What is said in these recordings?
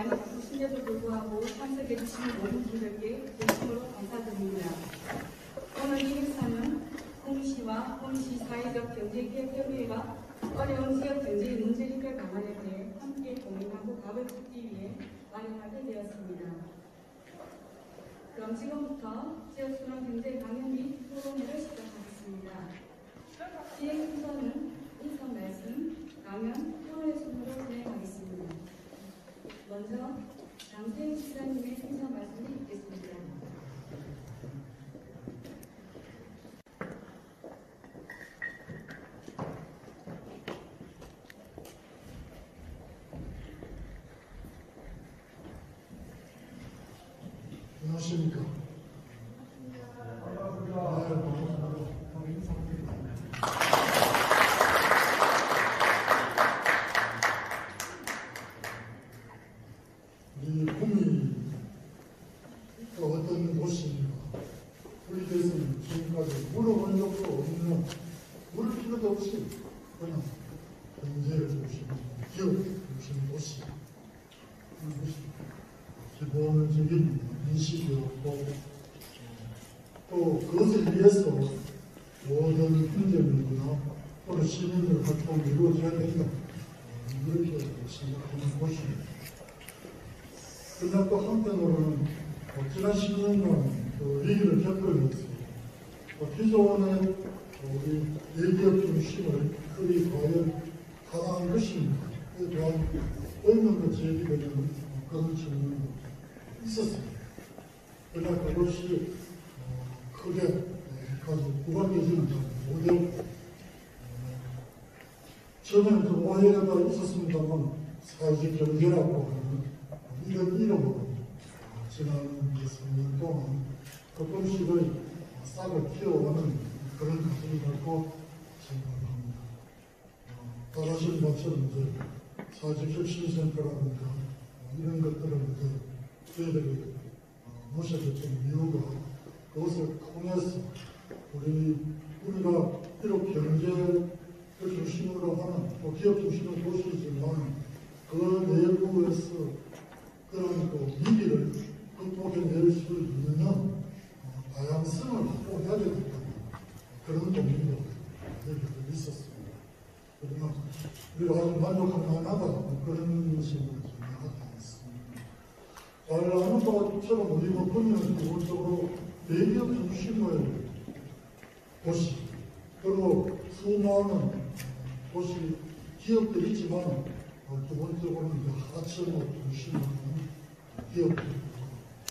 바쁘신데도 불구하고 참석해 주신 모든 분들께 진심으로 감사드립니다. 오늘 이 행사는 홍시와 홍시 사회적 경제기업협의회가 어려운 지역 경제의 문제의식을 강화에 대해 함께 고민하고 답을 찾기 위해 마련하게 되었습니다. 그럼 지금부터 지역순환 경제 강연 및 토론회를 시작하겠습니다. 진행 순서는 인사 말씀, 강연, 토론회 순으로 진행하겠습니다. 먼저 장태희 지사님의 인사 말씀을 듣겠습니다. 안녕하십니까. 우리 구미가 어떤 곳인가, 우리 대선 지금까지 물어본 적도 없는, 물을 필요도 없이 그냥 경제를 중심으로 기업을 중심으로 곳이 기본적인 인식이었고, 또 그것을 위해서 모든 행정이나 또는 시민들 활동이 이루어져야 된다, 이렇게 생각하는 곳입니다. 그러나 또 한편으로는 지난 10년간 그 위기를 겪으면서 기존의 우리 대기업 중심의 그리 과연 타당한 것입니까? 그에 대한 의문도 제기되는 그런 측면도 있었습니다. 그러나 그것이 크게 아주 구박되지는 못했고, 처음에는 좀 오해가 있었습니다만 사회적 경제라고 하는 이런 이름으로 지난 20년 동안 조금씩의 싹을 키워가는 그런 과정이 갖고 생각합니다. 잘 아시는 것처럼 이제 사회적 혁신센터라든가 이런 것들을 이제 저희들이 모셔줬던 이유가 그것을 통해서 우리가 비록 경제를 중심으로 하는 또 기업 중심의 도시이지만 그 내부에서 그런 또 위기를 극복해낼 수 있는 다양성을 확보해야 되겠다, 그런 고민도 있었습니다. 그러나 우리가 아주 만족할 만하다, 그런 식으로 생각하지 않습니다. 잘 아는 것처럼 우리가 보면 기본적으로 대기업 중심의 도시, 그리고 수많은 도시 기업들이 있지만 기본적으로는 하청을 중심으로 하는 기업들이고,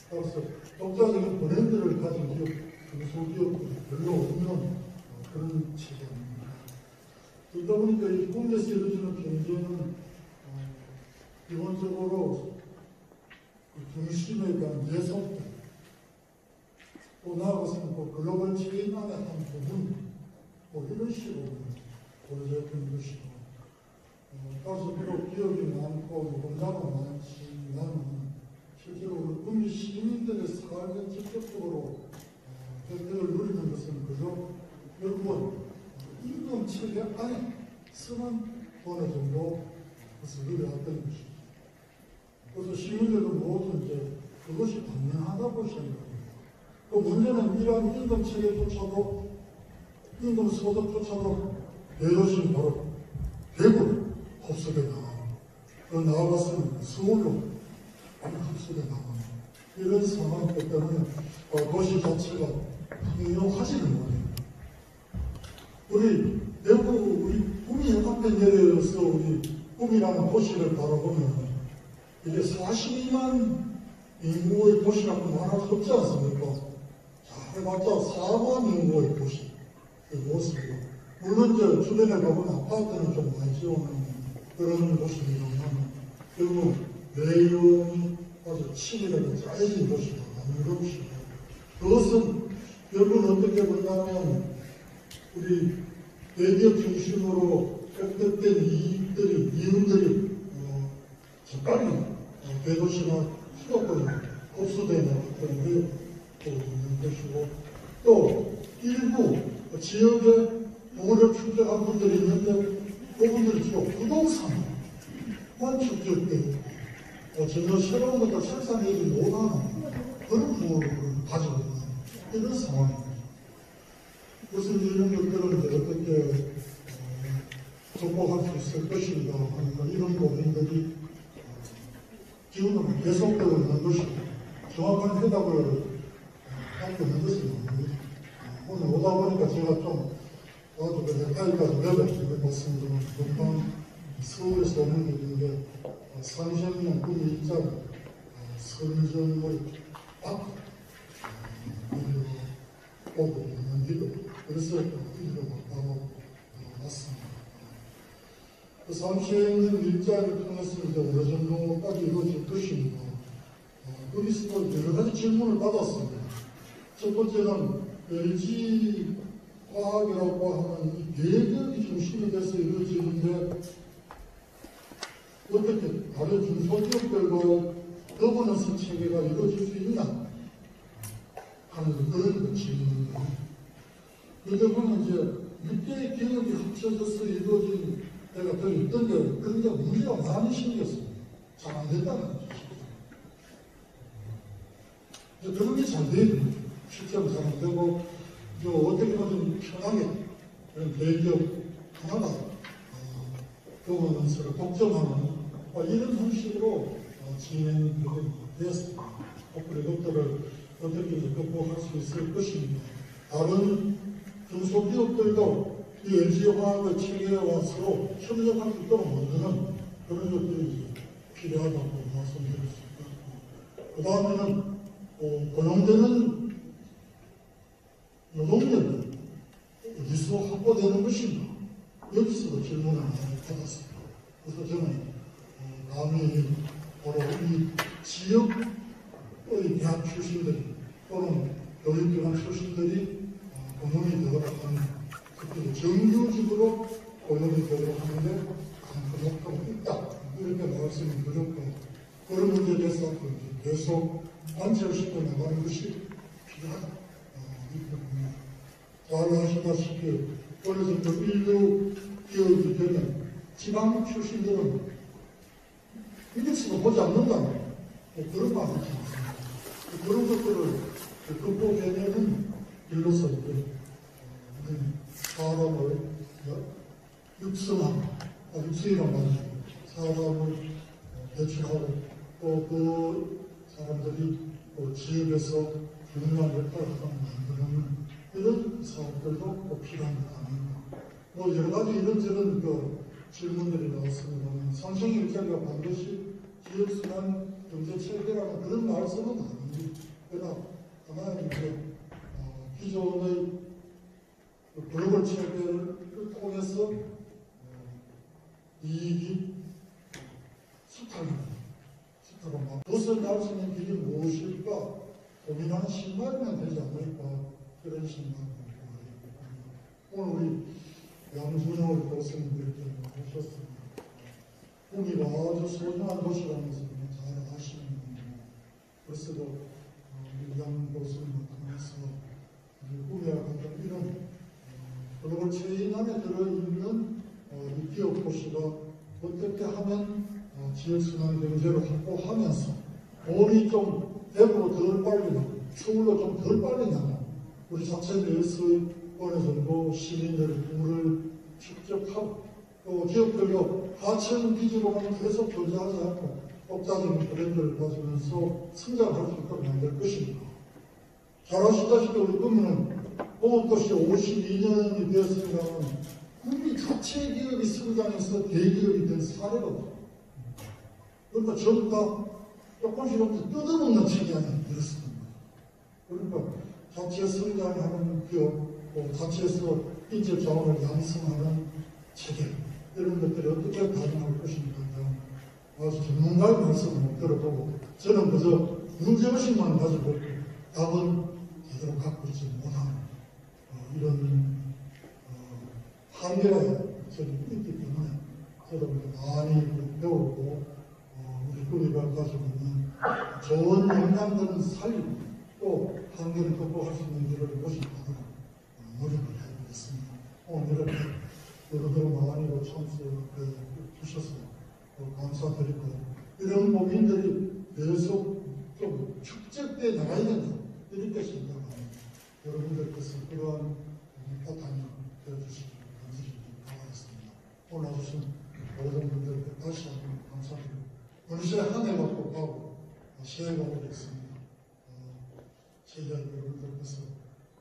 따라서 독자적인 브랜드를 가진 기업, 중소기업들이 별로 없는 그런 체제입니다. 그러다 보니까 이 국내에서 이루어지는 경제는 기본적으로 그 중심에 대한 예속도, 또 나아가서는 또 글로벌 체인안의 한 부분, 이런 식으로 보여졌던 것이고, 따라서 비록 기업이 많고 공장은 많지만 실제로 국민 시민들의 삶에 직접적으로 혜택을 누리는 것은 그저 결국은 임금 체계 안에서만 어느 정도 그것을 누려왔던 것이죠. 그래서 시민들도 모두 이제 그것이 당연하다고 생각합니다. 그 문제는 이러한 임금 체계조차도, 임금 소득조차도 대도시는 바로 대구 흡수돼 나가고, 또 나아가서는 서울로 흡수돼 나가고, 이런 상황 때문에 도시 자체가 훌륭하지는 못합니다. 우리 대구, 우리 구미 앞에 내려서 우리 구미라는 도시를 바라보면 이게 42만 인구의 도시라고 말할 수 없지 않습니까? 해봤자 4만 인구의 도시, 그 모습이고, 물론 저 주변에 가보면 아파트는 좀 많이 지어놓은 그런 도시입니다만, 결국 내용이 아주 치밀하게 짜여진 도시가 아닌 것이고, 그것은 결국은 어떻게 보냐면 우리 대기업 중심으로 획득된 이윤들이 적당히 대도시나 수도권에 흡수되어 나기 때문에 또 있는 것이고, 또 일부 지역에 부를 축적한 분들이 있는데 그분들이 주로 부동산만 축적되어 있고, 전혀 새로운 것을 생산하지 못하는 그런 부분을 가지고 있는 이런 상황입니다. 그래서 이런 것들을 이제 어떻게 극복할 수 있을 것인가 하니까 이런 고민들이 지금은 계속되고 있는 것이고 정확한 해답을 하고 있는 것은 오늘 오다 보니까 제가 좀 나도 그 넥타이까지 매번 말씀드리면 금방 서울에서 오는 길인데 상생명 그 일자를 선전을 받고 오고 있는 길 그래서 이리로 바로 왔습니다. 그 상생명 일자를 통해서 이제 어느 정도까지 이루어질 것인가 거기서 여러 가지 질문을 받았습니다. 첫 번째는 LG 화학이라고 하는 이 대기업이 중심이 돼서 이루어지는데 어떻게 다른 중소기업들과 거버넌스 체계가 이루어질 수 있냐 하는 그런 질문입니다. 그러다 보면 이제 6개의 기업이 합쳐져서 이루어진 때가 더 있던데 그런 게 문제가 많이 생겼습니다. 잘 안 됐다는 거죠. 그런 게 잘 돼요. 실제로 잘 안 되고 어떻게 보면 편하게 그런 대기업 하나가 거버넌스를 독점하는 이런 형식으로 진행이 되었습니다. 앞으로 이것들을 어떻게 극복할 수 있을 것입니다. 다른 중소기업들도 이 LG화학의 체계와 서로 협력할 수 있도록 만드는 그런 것들이 필요하다고 말씀드릴 수 있고, 그 다음에는 고용되는 노동력이 어디서 확보되는 것인가 여기서도 질문을 많이 받았습니다. 그래서 저는 감히 바로 이 지역의 대학 출신들이 또는 교육기관 출신들이 고용이 되도록 하는 특히 정규직으로 고용이 되도록 하는데 가능성이 있다 이렇게 말씀을 드렸고 그런 문제에 대해서 계속 관철시켜 나가는 것이 필요하다 이렇게 봅니다. 잘 아시다시피 원래 그 인류 기업이 되면 지방 출신들은 인덱스도 보지 않는다는 그런 말이 있지 않습니까? 그런 것들을 극복해내는 일로서 사람을 육성하고 육성이란 말이죠. 사람을 배출하고 또 그 사람들이 지역에서 중요한 역할을 만드는 이런 사업들도 필요한 것 아닙니다. 여러 가지 이런저런 질문들이 나왔습니다만 상생 일자리가 반드시 지역순환 경제체계라는 그런 말씀은 아닙니다. 그러나 하나의 이제 기존의 글로벌 체계를 통해서 이익이 수탈합니다. 그것을 날 수 있는 길이 무엇일까 고민하는 신발이면 되지 않을까 그런 생각을 오늘 우리 양준혁 교수님들께 하셨습니다. 꿈이 아주 소중한 것이라면서 잘 아시는 분이고 벌써도 우리 양 교수님을 통해서 꿈이와 같은 이런 글로벌 체인 안에 들어있는 이 기업 도시가 어떻게 하면 지역순환 경제를 확보하면서 돈이 좀 대부로 덜 빨리 나고 서울로 좀 덜 빨리 나고 우리 자체 내에서 어느 정도 시민들의 꿈을 축적하고 또 기업들도 하청 기지로만 계속 존재하지 않고 독자적인 브랜드를 가지면서 성장할 수 있도록 만들 것입니다. 잘 아시다시피 우리 꿈은 공업도시 52년이 되었습니다만 우리 자체 기업이 성장해서 대기업이 된 사례가 없습니다. 그러니까 전부 다 조금씩 뜯어먹는 체계가 되었습니다. 그러니까 자체 성장하는 기업, 자체에서 인적 자원을 양성하는 체계 이런 것들이 어떻게 가능할 것인가 아주 전문가의 말씀을 못 들어보고 저는 그저 문제의식만 가지고 답은 제대로 갖고 있지 못하는 이런 한계가 저는 있기 때문에 저도 많이 배우고 우리 꾸리가 가지고 있는 좋은 영향들은 살리고 또 한계를 극복할 수 있는 길을 모집하도록 노력을 해보겠습니다. 오늘 이렇게 여러분 많이 참석해 주셔서 감사드리고, 이런 고민들이 계속 좀 축적돼 나가야 된다, 이렇게 생각합니다. 여러분들께서 그러한 바탕이 되어주시기 간절히 바라겠습니다. 오늘 와주신 모든 분들께 다시 한번 감사드리고, 어느새 한 해가 또 가고 새해가 오겠습니다. 제자 여러분들께서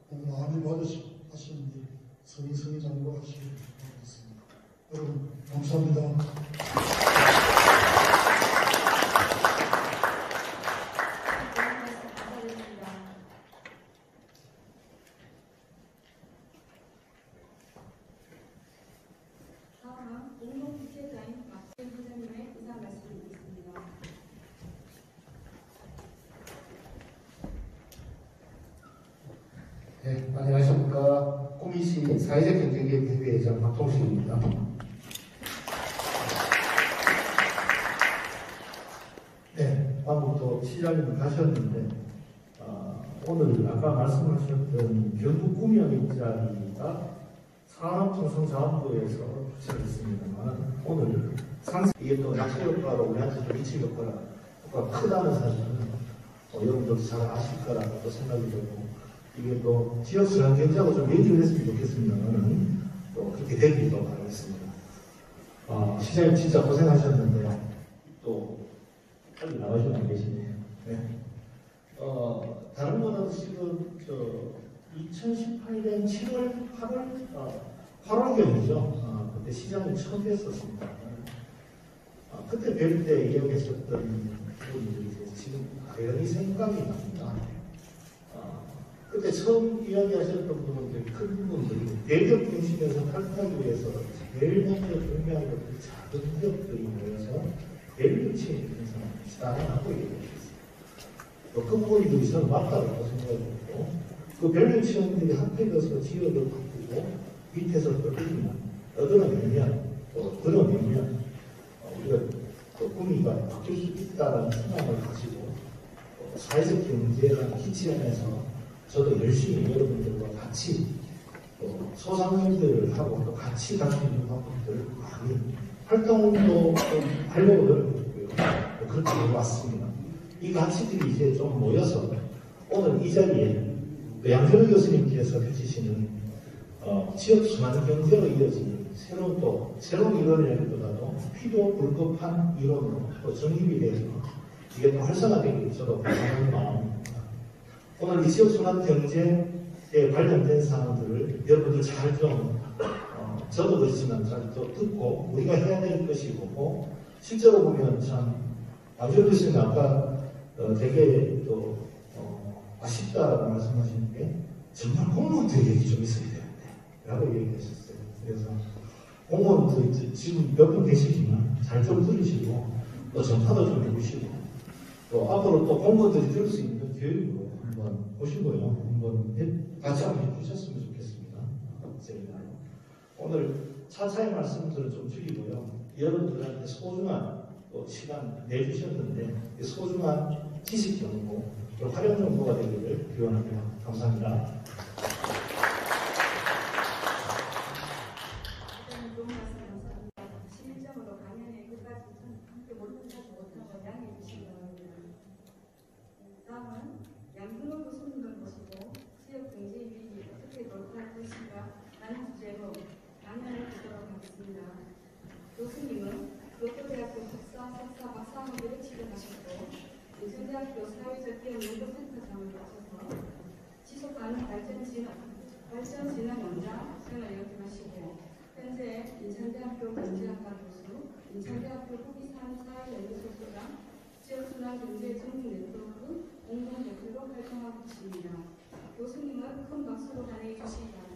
복 많이 받으시고 하시는 일 성성장구하시길 바라겠습니다. 여러분 감사합니다. 다음은 공동부채자인 박수현 부장님의 의사 말씀드리겠습니다. 네, 안녕하십니까. 꾸미시 사회적 경제기업 협의회장 박동식입니다. 네, 방금부터 시장님 가셨는데, 오늘 아까 말씀하셨던 경북 구명 일자리가 산업통상자원부에서 추천했습니다만, 오늘 이게 또 낙수 효과로 우리한테 좀 미칠 효과가 크다는 사실은 여러분들도 잘 아실 거라고 또 생각이 들고, 이게 또 지역순환 경제하고 좀 얘기를 했으면 좋겠습니다만은 또 그렇게 되기도 바라겠습니다. 시장님 진짜 고생하셨는데 또 빨리 나와주면 안 계시네요. 네. 다른 거는 지금 2018년 7월, 8월경이죠. 그때 시장이 처음 뵀었습니다. 그때 뵐 때 이야기했었던 부분들이 지금 여전히 생각이 납니다. 그때 처음 이야기하셨던 부분들, 큰 부분들이 대기업 중심에서 탈퇴하기 위해서 제일 먼저 준비하는 것들이 작은 기업들이 모여서 밸류체인 행사를 하고 얘기했습니다. 그 부분이 저는 맞다고 생각했고, 그 밸류체인들이 합해져서 지역을 바꾸고 밑에서 끌리면 얻어내면 또 들어내면 우리가 또 꿈이가 바뀔 수 있다는 생각을 가지고 사회적 경제라는 기치안에서 저도 열심히 여러분들과 같이 또 소상공인들을 하고 또 같이 갈 수 있는 방법들을 많이 활동도 하려고 그렇게 해왔습니다. 이 가치들이 이제 좀 모여서 오늘 이 자리에 양준호 교수님께서 해주시는 지역 순환 경제로 이어진 새로운 이론이라기보다도 필요 불급한 이론으로 또 정립이 돼서 이게 또 활성화되기를 저도 바라는 마음입니다. 오늘 이 지역 순환 경제에 관련된 사항들을 여러분들 잘 좀 저도 그렇지만 잘 또 듣고 우리가 해야 될 것이고, 실제로 보면 참 양준호 교수님 아까 되게 또 아쉽다라고 말씀하시는 게 정말 공무원들 얘기 좀 있어야 되는데 라고 얘기하셨어요. 그래서 공무원들 지금 몇 분 계시지만 잘 좀 들으시고 또 전파도 좀 해보시고 또 앞으로 또 공무원들이 들을 수 있는 교육으로 한번 보시고요. 한번 같이 한번 해주셨으면 좋겠습니다. 오늘 차차의 말씀들은 좀 줄이고요. 여러분들한테 소중한 시간 내주셨는데 소중한 지식 정보, 활용 정보가 되기를 기원합니다. 감사합니다. 좋은 말씀 감사합니다. 실질적으로 강연에 끝까지 함께 몰입하지 못한 걸 양해해 주시기 바랍니다. 다음은 양준호 교수님을 모시고 지역 경제 위기 어떻게 돌파할 것인가 라는 주제로 강연을 듣도록 하겠습니다. 교수님은 교토대학교 석사, 박사학위를 취득하셨고 인천대학교 사회적 기업 연구센터장을 거쳐서 지속가능 발전진흥 원장을 역임하시고 현재 인천대학교 경제학과 교수, 인천대학교 후기산사회연구소소장, 지역순환경제전문 네트워크 공동대표로 활동하고 계십니다. 교수님은 큰 박수로 환영해 주시기 바랍니다.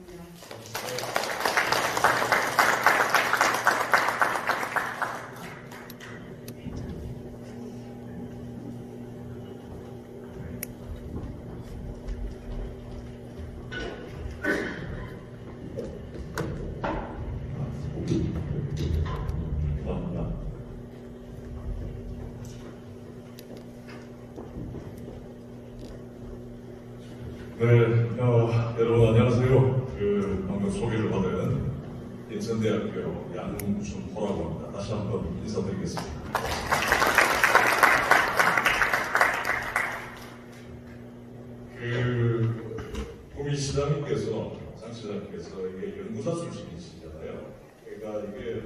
네, 여러분 안녕하세요. 방금 소개를 받은 인천대학교 양준호라고 합니다. 다시 한번 인사드리겠습니다. 구미 시장님께서, 장 시장님께서 이게 연구사 출신이시잖아요. 그러니까 이게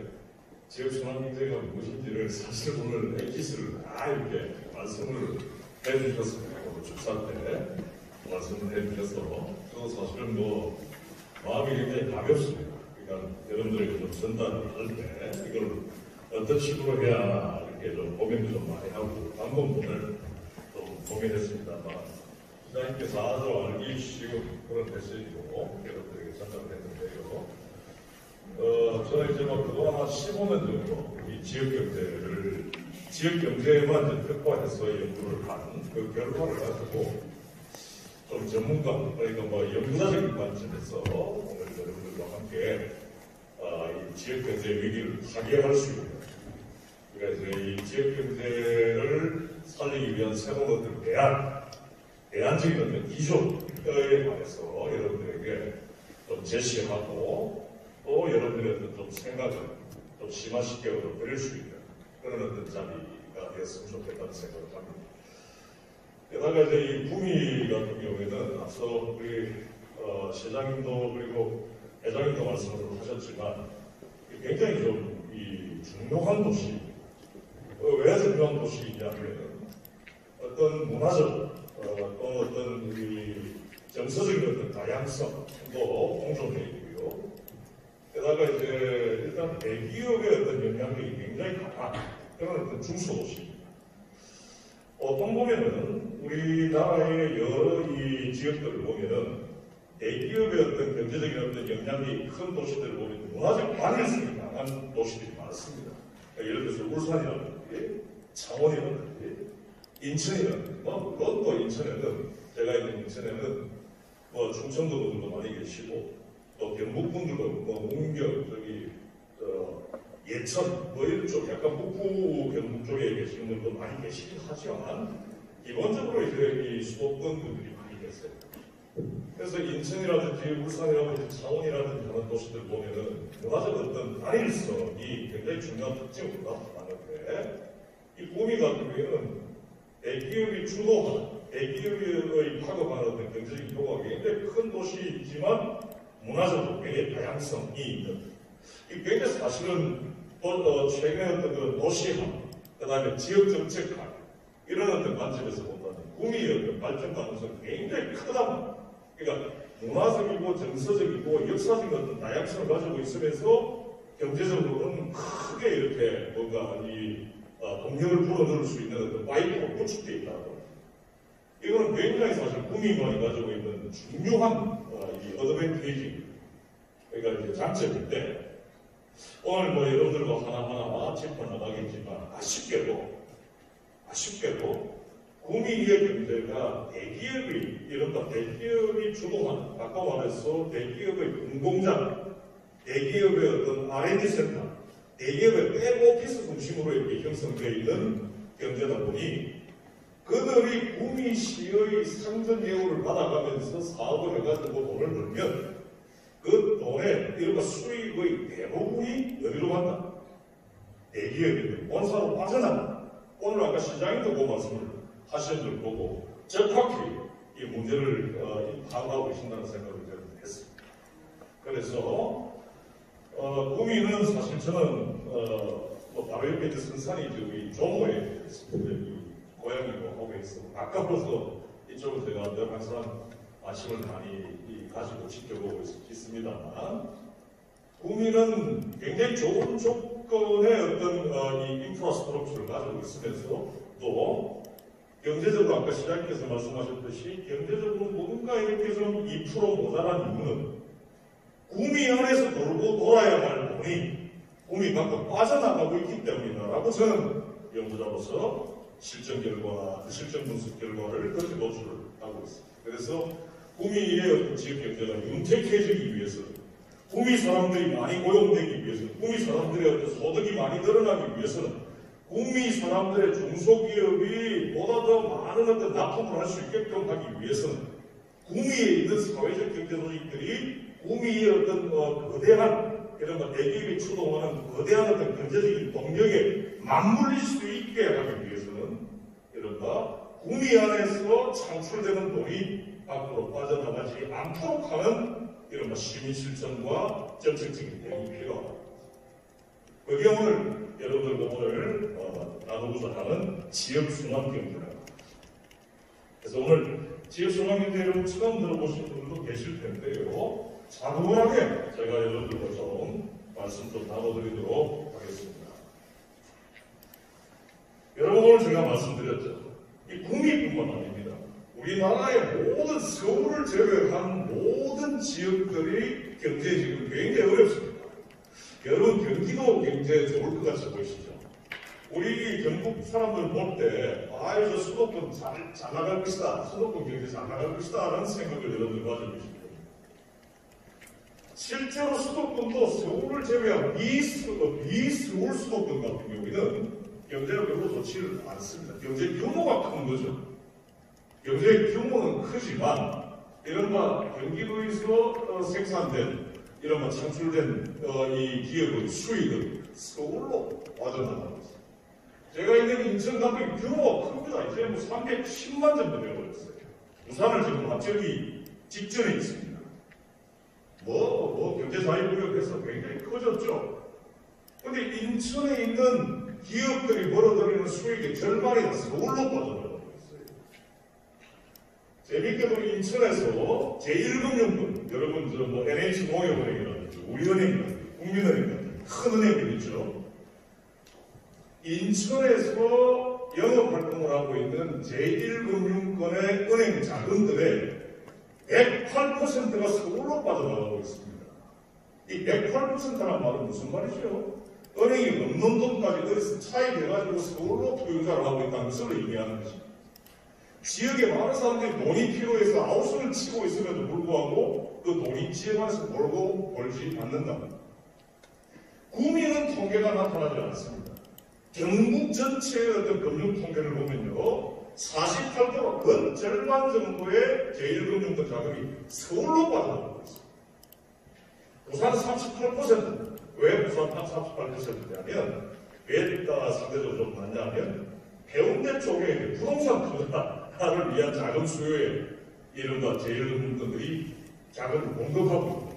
지역순환경제가 무엇인지를 사실 오늘 엑기스를 다 이렇게 말씀을 해주셨습니다. 축사 때 말씀을 해주셔서 저도 사실은 뭐 마음이 굉장히 가볍습니다. 그러니까 여러분들에게 좀 전달을 할 때 이걸 어떤 식으로 해야 하나 이렇게 좀 고민도 좀 많이 하고 방법론을 좀 고민했습니다만 시장님께서 아주 알기 쉬운 그런 메시지로 여러분들에게 전달을 했는데요. 저는 이제 뭐 그동안 한 15년 정도 이 지역경제에만 이제 특화해서 연구를 한 그 결과를 가지고 좀 전문가, 그러니까 뭐 연구자적인 관점에서 오늘 여러분들과 함께 이 지역경제 위기를 타개할 수 있는, 그러니까 이제 이 지역경제를 살리기 위한 새로운 어떤 대안적인 어떤 기조에 관해서 여러분들에게 좀 제시하고 또 여러분들의 어떤 좀 생각을 좀 심화시켜 드릴 수 있는 그런 어떤 자리가 되었으면 좋겠다는 생각을 합니다. 게다가 이제 이 구미 같은 경우에는 앞서 우리 시장님도 그리고 회장님도 말씀을 하셨지만 굉장히 좀 이 중요한 도시. 왜 중요한 도시이냐면 어떤 문화적 또 어떤 이 정서적인 어떤 다양성도 공존해 있고요. 게다가 이제 일단 대기업의 어떤 영향력이 굉장히 강한 그런 어떤 중소도시. 보통 보면은 우리나라의 여러 이 지역들을 보면은 대기업의 어떤 경제적인 어떤 영향력이 큰 도시들을 보면 문화적 관련성이 강한 도시들이 많습니다. 그러니까 예를 들어서 울산이라든지 창원이라든지 인천이라든지 물론 또 인천에는 제가 있는 인천에는 뭐 충청도 분들도 많이 계시고 또 경북 분들도 뭐 문경 저기 예천 뭐 이런 쪽 약간 북부 경북 쪽에 계시는 분들도 많이 계시긴 하지만 기본적으로 이제 이 수도권 분들이 많이 계세요. 그래서 인천이라든지 울산이라든지 창원이라든지 하는 도시들 보면은 문화적 어떤 단일성이 굉장히 중요한 특징을 나타나는데 이 구미 같은 경우에는 대기업이 주도하는 대기업의 파급하는 어떤 경제적인 효과가 굉장히 큰 도시이지만 문화적으로 굉장히 다양성이 있는 이 굉장히 사실은 최근에 어떤 그 도시화 그 다음에 지역정책화 이런 어떤 관점에서 본다면 구미의 어떤 발전 가능성이 굉장히 크다. 그러니까 문화적이고 정서적이고 역사적인 어떤 다양성을 가지고 있으면서 경제적으로는 크게 이렇게 뭔가 이 동력을 불어넣을 수 있는 어떤 파이프가 구축되어 있다고. 이거는 굉장히 사실 구미만이 가지고 있는 중요한 이 어드밴티지, 그러니까 이제 장점인데 오늘 뭐 여러분들과 하나하나 짚어나가겠지만 아쉽게도 구미의 경제가 대기업이 이른바 대기업이 주도하는 아까 말해서 대기업의 공공장, 대기업의 어떤 R&D 센터, 대기업의 백오피스 중심으로 이렇게 형성되어 있는 경제다 보니 그들이 구미시의 상전 예우를 받아가면서 사업을 해가지고 돈을 벌면 그 돈의 이른바 수익의 대부분이 어디로 간다? 대기업인데 본사로 빠져나간다. 오늘 아까 시장님도 그 말씀을 하신 걸 보고 적확히 이 문제를 파악하고 계신다는 생각을 했습니다. 그래서 구미는 사실 저는 뭐 바로 옆에 있는 선산이 저기 조모에 있습니다. 고향이고 하고 있어 가까워서 이쪽을 제가 늘 항상 관심을 많이 가지고 지켜보고 있습니다만 구미는 굉장히 좋은 조건의 어떤 이 인프라스트럭처를 가지고 있으면서 또 경제적으로 아까 시장님께서 말씀하셨듯이 경제적으로 뭔가 이렇게 좀 2% 모자란 이유는 구미 안에서 돌고 돌아야 할 돈이 구미 밖으로 빠져나가고 있기 때문이다라고 저는 연구자로서 실전 결과나 그 실전 분석 결과를 그렇게 노출을 하고 있습니다. 그래서 구미의 어떤 지역 경제가 윤택해지기 위해서, 구미 사람들이 많이 고용되기 위해서, 구미 사람들의 어떤 소득이 많이 늘어나기 위해서는 구미 사람들의 중소기업이 보다 더 많은 어떤 납품을 할 수 있게끔 하기 위해서는 구미에 있는 사회적 경제 조직들이 구미의 어떤 거대한 이런 대기업이 추동하는 거대한 어떤 경제적인 동력에 맞물릴 수 있게 하기 위해서는 이른바 구미 안에서 창출되는 돈이 밖으로 빠져나가지 않도록 하는 이른바 시민 실천과 정책적인 대응이 필요하다. 그게 오늘 여러분들과 오늘 나누고자 하는 지역순환경제입니다. 그래서 오늘 지역순환경제 여러분 처음 들어보신 분들도 계실 텐데요. 차분하게 제가 여러분들과 좀 말씀 좀 나눠드리도록 하겠습니다. 여러분 오늘 제가 말씀드렸죠. 이 구미뿐만 아닙니다. 우리나라의 모든 서울을 제외한 모든 지역들이 경제 지금 굉장히 어렵습니다. 여러분 경기도 경제 좋을 것 같이 보이시죠? 우리 경북 사람들 볼 때, 저 수도권 잘 나갈 것이다. 수도권 경제 잘 나갈 것이다. 라는 생각을 여러분들 가져주십시오. 실제로 수도권도 서울을 제외한 비서울 수도권 같은 경우에는 경제가 별로 좋지 않습니다. 경제 규모가 큰 거죠. 경제 규모는 크지만, 이른바 경기도에서 생산된, 이른바 창출된 이 기업의 수익은 서울로 빠져나가고 있습니다. 제가 있는 인천 같은 규모가 큽니다. 이제 310만 정도 되어버렸어요. 부산을 지금 합치기 직전에 있습니다. 경제 자유구역에서 굉장히 커졌죠. 근데 인천에 있는 기업들이 벌어들이는 수익의 절반이 다 서울로 빠져나가고 있어요. 재밌게도 인천에서 제1금융권, 여러분 NH농협은행이라든지 우리은행이라든지 국민은행 같은 큰 은행들 있죠. 인천에서 영업활동을 하고 있는 제1금융권의 은행 자금들의 108%가 서울로 빠져나가고 있습니다. 이 108%란 말은 무슨 말이죠? 은행이 없는 돈까지 어디서 차입해가지고 서울로 투자를 하고 있다는 것을 의미하는 것입니다. 지역에 많은 사람들이 돈이 필요해서 아웃을 치고 있음에도 불구하고 그 돈이 지역안에서 벌지 않는다. 구미는 통계가 나타나지 않습니다. 전국 전체의 어떤 금융 통계를 보면요, 48%, 건 절반 정도의 제1금융권 자금이 서울로 빠져나가고 있습니다. 부산 38%. 왜 부산 38%냐면, 왜 상대적으로 좀 많냐면, 해운대 쪽에 부동산 투자를 위한 자금 수요에 이른바 제1금융권들이 자금을 공급하고 있습니다.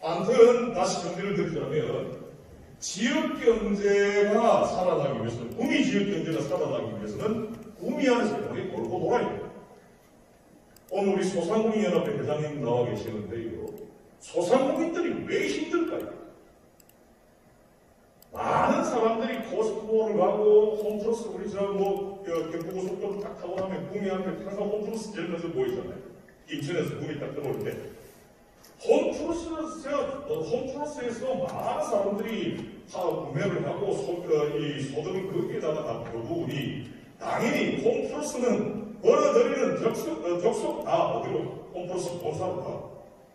아무튼 다시 정리를 드리자면, 지역 경제가 살아나기 위해서는, 구미 지역 경제가 살아나기 위해서는 구미 안에서 돈이 돌고 돌아야 돼요. 오늘 우리 소상공인연합회 회장님 나와 계시는데요. 소상공인들이 왜 힘들까요? 많은 사람들이 코스트코를 가고 홈플러스 우리 경부고속도로 딱 타고 나면 구미 앞에 항상 홈플러스 제일 먼저 보이잖아요. 인천에서 구미 딱 들어올 때. 홈플러스에서 많은 사람들이 다 구매를 하고 소득을 거기에다가 다 부으니 당연히 홈플러스는 벌어들이는 적속 다 어디로 홈플러스 본사로 다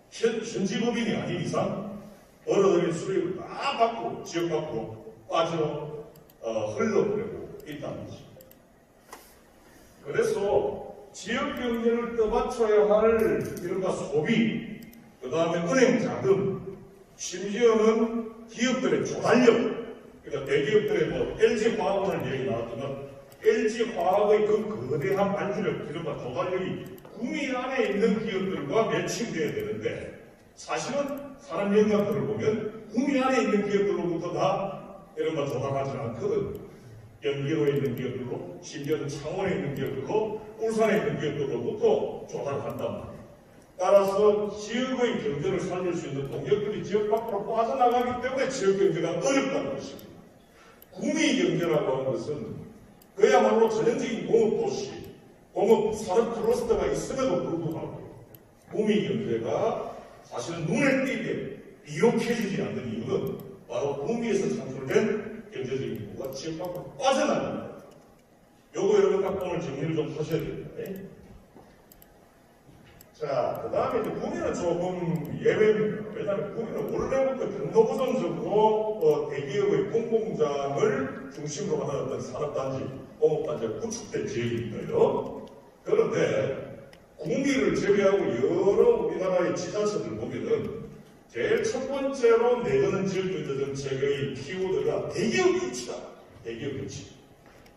현지법인이 아닌 이상 벌어들이는 수익을 다 받고 지역 밖으로 빠져 흘러보내고 있다는 것입니다. 그래서 지역 경제를 떠받쳐야 할 이른바 소비, 그 다음에 은행 자금, 심지어는 기업들의 조달력, 그러니까 대기업들의 LG화학을 얘기 나왔지만 LG화학의 그 거대한 발주력, 이른바 조달력이 구미 안에 있는 기업들과 매칭돼야 되는데 사실은 사람 영향들을 보면 구미 안에 있는 기업들로부터 다 이른바 조달하지 않거든요. 경기도에 있는 기업들로, 심지어는 창원에 있는 기업들로, 울산에 있는 기업들로부터 조달한단 말이에요. 따라서 지역의 경제를 살릴 수 있는 동력들이 지역 밖으로 빠져나가기 때문에 지역 경제가 어렵다는 것입니다. 구미 경제라고 하는 것은 그야말로 전형적인 공업도시, 공업 산업 클러스터가 있음에도 불구하고 구미 경제가 사실은 눈에 띄게 비옥해지지 않는 이유는 바로 구미에서 창출된 경제적인 부가 지역 밖으로 빠져나갑니다. 요거 여러분 딱 오늘 정리를 좀 하셔야 됩니다. 자, 그 다음에 이제 구미는 조금 예외입니다. 왜냐하면 구미는 원래부터 경로구성적으로 대기업의 공공장을 중심으로 하는 어떤 산업단지, 공업단지가 구축된 지역이니까요. 그런데 구미를 제외하고 여러 우리나라의 지자체들 보면은 제일 첫 번째로 내거는 지역경제 정책의 키워드가 대기업 유치다. 대기업 유치.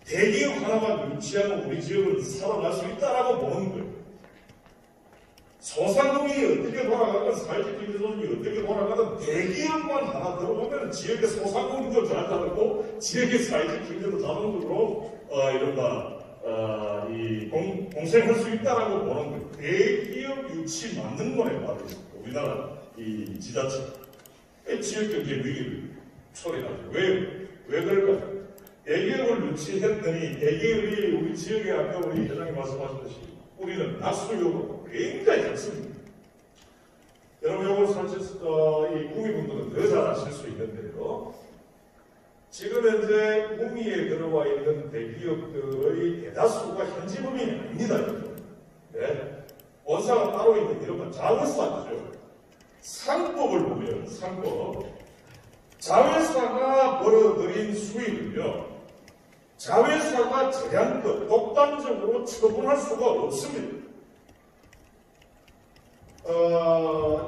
대기업 하나만 유치하면 우리 지역은 살아날 수 있다라고 보는 거예요. 소상공인이 어떻게 돌아가든 사회적 경제조직이 어떻게 돌아가든 대기업만 하나 들어오면 지역의 소상공인도 잘 살고 지역의 사회적 경제도 자동적으로 공생할 수 있다라고 보는 거예요. 대기업 유치 맞는 거네, 바로 우리나라 이 지자체 지역 경제 위기를 초래하죠. 왜 그럴까요? 대기업을 유치했더니 대기업이 우리 지역에 아까 우리 회장님 말씀하셨듯이 우리는 낙수요금 굉장히 작습니다. 여러분 이걸 사실 이 구미분들은 더 잘 아실 수 있는데요. 지금 현재 구미에 들어와 있는 대기업들의 대다수가 현지 법인이 아닙니다. 네. 본사가 따로 있는 이런 건 자회사죠. 상법을 보면 상법 자회사가 벌어들인 수익은요 자회사가 재량껏 독단적으로 처분할 수가 없습니다.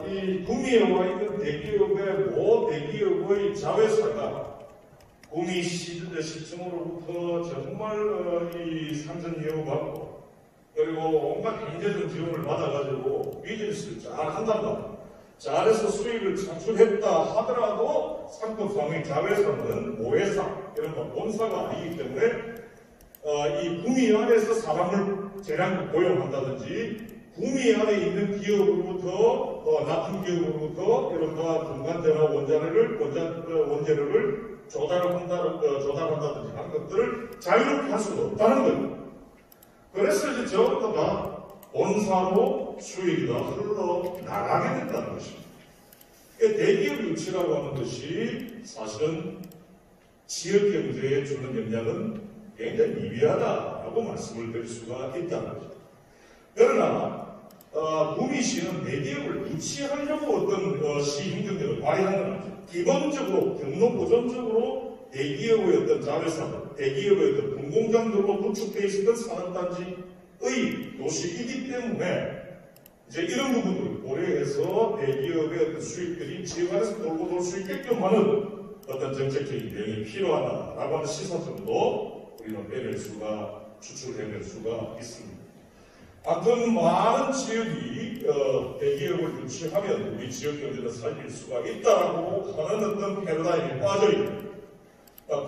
이 구미에 와 있는 대기업의 대기업의 자회사가 구미 시청으로부터 정말 이 상전 예우 받고 그리고 온갖 경제적 지원을 받아가지고 비즈니스를 잘 한단 말이에요. 잘해서 수익을 창출했다 하더라도 상법상의 자회사는 모회사, 이런 거 본사가 아니기 때문에 이 구미 안에서 사람을 재량 고용한다든지 구미 안에 있는 기업으로부터 납품 기업으로부터 이런가 중간재나 원재료를 조달한다든지 하는 것들을 자유롭게 할 수가 없다는 거예요. 그래서 이제 전부 다 본사로 수익이 다 흘러나가게 된다는 것입니다. 대기업 유치라고 하는 것이 사실은 지역경제에 주는 영향은 굉장히 미비하다라고 말씀을 드릴 수가 있다는 거죠. 그러나 구미시는 대기업을 유치하려고 어떤 시행정책을 발휘하는 거죠. 기본적으로 경로보전적으로 대기업의 어떤 자회사들, 대기업의 어떤 분공장들로 구축되어 있었던 산업단지의 도시이기 때문에 이제 이런 부분들을 고려해서 대기업의 어떤 수익들이 지역 안에서 돌고 돌 수 있게끔 하는 어떤 정책적인 내용이 필요하다라고 하는 시사점도 우리는 빼낼 수가, 추출해낼 수가 있습니다. 하여튼 많은 지역이 대기업을 유치하면 우리 지역 경제는 살릴 수가 있다라고 하는 어떤 패러다임에 빠져있는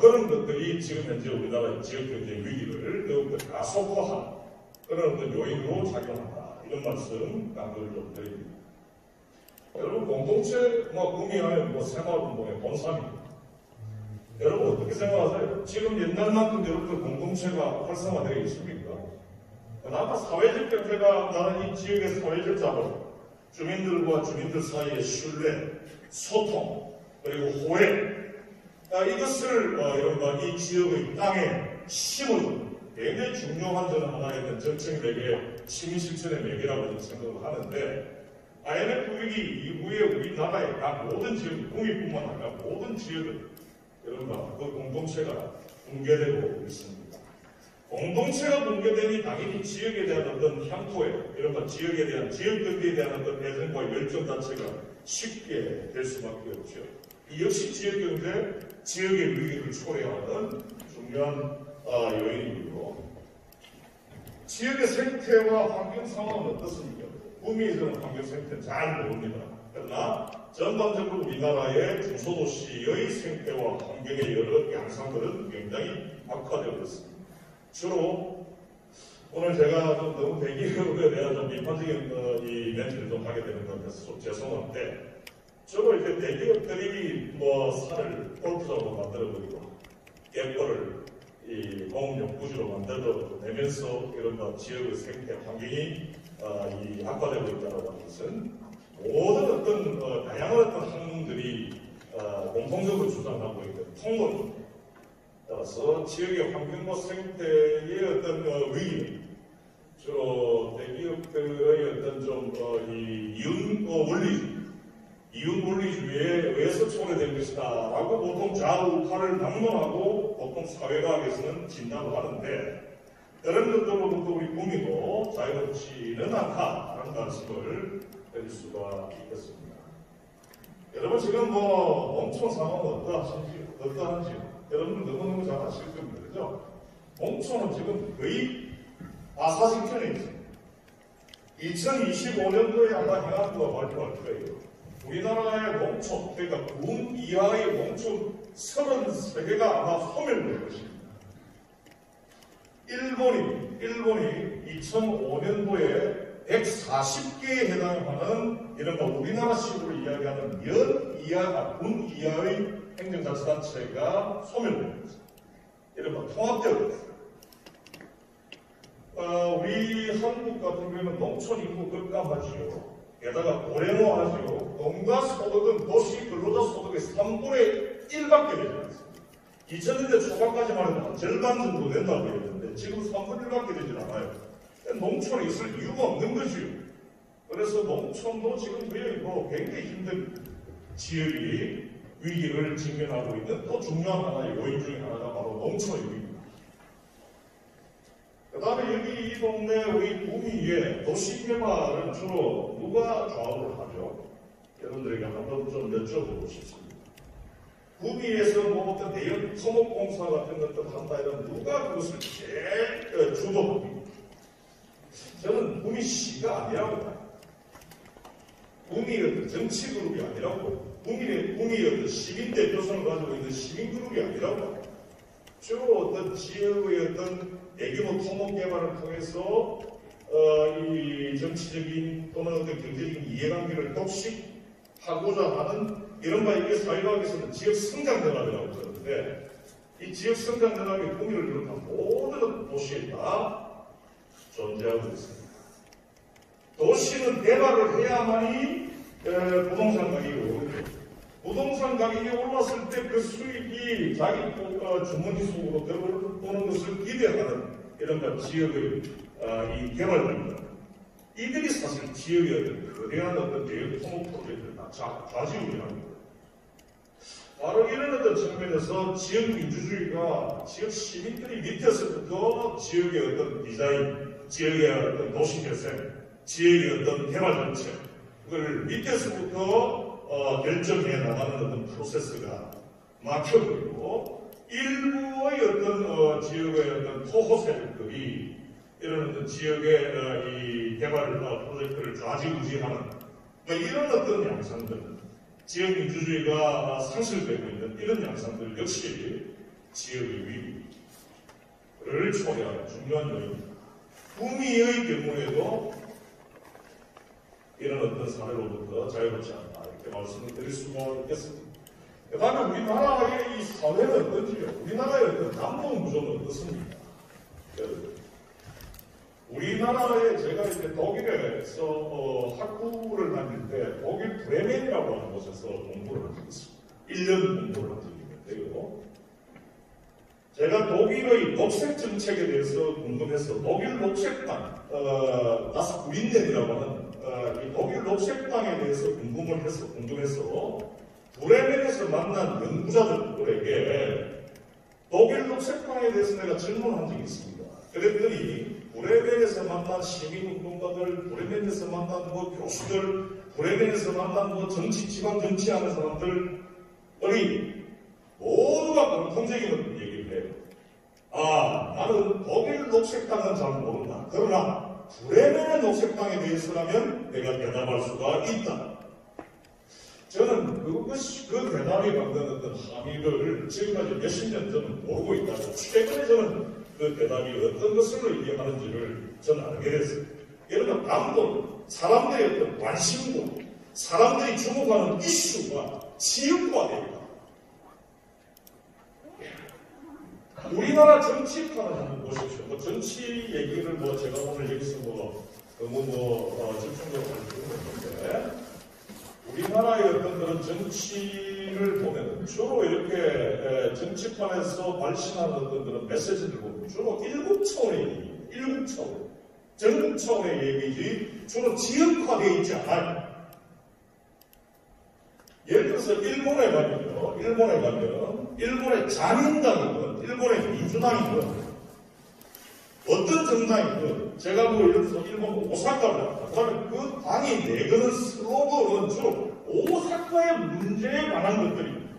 그런 것들이 지금 현재 우리나라 지역 경제 위기를 더욱더 가속화한 그런 어떤 요인으로 작용한다. 이런 말씀 강조를 좀 드립니다. 여러분 공동체 구미하면 새마을운동의 본산입니다. 여러분 어떻게 생각하세요? 지금 옛날만큼 여러분들 공동체가 활성화되어 있습니까? 그나마 사회적 경제가 나는 이 지역의 사회적 자본, 주민들과 주민들 사이의 신뢰, 소통, 그리고 호혜 이것을 이 지역의 땅에 심어주는 굉장히 중요한 저는 하나의 정책 매개, 시민 실천의 매개라고 생각을 하는데 IMF 위기 이후에 우리나라의 각 모든 지역, 구미뿐만 아니라 모든 지역은 그 공동체가 붕괴되고 있습니다. 공동체가 붕괴되니 당연히 지역에 대한 어떤 향토에 지역에 대한 지역경제에 대한 어떤 애정과 열정 자체가 쉽게 될 수밖에 없죠. 이 역시 지역경제, 지역의 위기를 초래하는 중요한 요인이고요. 지역의 생태와 환경 상황은 어떻습니까? 구미에서는 환경 생태는 잘 모릅니다. 그러나 전반적으로 우리나라의 중소도시의 생태와 환경의 여러 양상들은 굉장히 악화되고 있습니다. 주로 오늘 제가 좀 너무 대기업에 대한 좀 비판적인 이 멘트를 좀 하게 되는 것 같아서 좀 죄송한데 주로 이렇게 대기업들이 산을 골프장으로 만들어버리고 갯벌을 이 공용부지로 만들어내면서 이런 지역의 생태 환경이 악화되고 있다고 하는 것은 모든 어떤 다양한 어떤 학문들이 공통적으로 주장하고 있는 통론 따라서 지역의 환경과 생태의 어떤 위기는 주로 대기업들의 어떤 이윤 원리주의에 의해서 초래된 것이다라고 보통 좌우파를 막론하고 보통 사회과학에서는 진단을 하는데 그런 것들로부터 우리 구미도 자유롭지는 않다라는 말씀을 드릴 수가 있겠습니다. 여러분 지금 뭐 농촌 상황은 어떠한지 여러분들 너무너무 잘 아실 겁니다. 그죠? 농촌은 지금 거의 아사직전에 있습니다. 2025년도에 아마 행안부가 발표할 거예요. 우리나라의 농촌, 그러니까 군 이하의 농촌 33개가 아마 소멸될 것입니다. 일본이 2005년도에 140개에 해당하는 이른바 우리나라식으로 이야기하는 연 이하, 군 이하의 행정자치단체가 소멸됩니다. 이른바 통합되었습니다. 우리 한국 같은 경우는 농촌 인구 급감하지요. 게다가 고령화하지요. 농가 소득은 도시 근로자 소득의 3분의 1밖에 되지 않습니다. 2000년대 초반까지만 해도 절반 정도 된다고 했는데 지금 3분의 1밖에 되지 않아요. 농촌에 있을 이유가 없는 거지요. 그래서 농촌도 지금 거의 뭐 굉장히 힘든 지역이 위기를 직면하고 있는 또 중요한 하나의 요인 중에 하나가 바로 농촌의 위기입니다. 그 다음에 여기 이 동네 우리 구미에 도시개발은 주로 누가 좌우를 하죠? 여러분들에게 한번 좀 여쭤보고 싶습니다. 구미에서 뭐 어떤 대형 토목공사 같은 것들 한다 이러면 누가 그것을 제일 주도합니까? 저는 구미시가 아니라고 봐요. 구미의 어떤 정치그룹이 아니라고, 구미의 어떤 시민대표성을 가지고 있는 시민그룹이 아니라고 봐요. 주로 어떤 지역의 어떤 대규모 토목개발을 통해서 이 정치적인 또는 어떤 경제적인 이해관계를 독식하고자 하는 이른바 이게 사회학에서는 지역성장대납이라고 그러는데 이 지역성장대납의 구미를 비롯한 모든 도시에 다 존재하고 있습니다. 도시는 개발을 해야만이 부동산 가격이 오르죠. 부동산 가격이 올랐을 때 그 수익이 자기 주머니 속으로 들어오는 것을 기대하는 이런 지역의 이 개발입니다. 이들이 사실 지역의 거대한 어떤 대형 토목 프로젝트를 다 좌지우지합니다. 바로 이런 어떤 측면에서 지역 민주주의가 지역 시민들이 밑에서부터 지역의 어떤 디자인, 지역의 어떤 도시개발, 지역의 어떤 개발 정책을 밑에서부터 결정해 나가는 어떤 프로세스가 막혀버리고 일부의 어떤 지역의 어떤 토호 세력들이 이런 어떤 지역의 이 개발 프로젝트를 좌지우지하는 뭐 이런 어떤 양상들, 지역 민주주의가 상실되고 있는 이런 양상들 역시 지역의 위기를 초래하는 중요한 요인입니다. 구미의 경우에도 이런 어떤 사례로부터 자유롭지 않다 이렇게 말씀을 드릴 수가 있겠습니다. 그 다음에 우리나라의 이 사회는 어떤지요? 우리나라의 어떤 남북 구조는 어떻습니까? 우리나라에 제가 이제 독일에서 학부를 다닐 때 독일 브레멘이라고 하는 곳에서 공부를 한 적이 있습니다. 1년 공부를 한 적이 있는데요. 제가 독일의 녹색 정책에 대해서 궁금해서 독일 녹색당, 나스 구린덴이라고 하는 이 독일 녹색당에 대해서 궁금해서 브레멘에서 만난 연구자들에게 독일 녹색당에 대해서 내가 질문한 적이 있습니다. 그랬더니 브레멘에서 만난 시민운동가들, 브레멘에서 만난 뭐 교수들, 브레멘에서 만난 뭐 지방 정치하는 사람들이 모두가 공통적인 얘기를 해요. 나는 독일 녹색당은 잘 모른다. 그러나 브레멘의 녹색당에 대해서라면 내가 대답할 수가 있다. 저는 그 대답이 만든 어떤 함의를 지금까지 몇십 년 전은 모르고 있다가 최근에 저는 그 대답이 어떤 것을 의미하는지를 저는 알게 됐어요. 여러분, 남도 사람들의 어떤 관심도 사람들이 주목하는 이슈가 지역화되어 있다. 우리나라 정치판을 한번 보십시오. 뭐 정치 얘기를 뭐 제가 오늘 여기서 집중적으로 할 필요는 없는데 우리나라의 어떤 그런 정치를 보면 주로 이렇게 정치판에서 발신하는 어떤 그런 메시지를 보면 주로 일국 차원의 얘기예요. 일국 차원. 전국 차원의 얘기지 주로 지역화되어 있지 않아요. 예를 들어서 일본에 가면 일본의 자민당이든 일본의 민주당이든 어떤 정당이든 제가 뭐 예를 들어서 일본 오사카를 갔다. 그러면 그 당이 내거는 슬로건은 주로 오사카의 문제에 관한 것들입니다.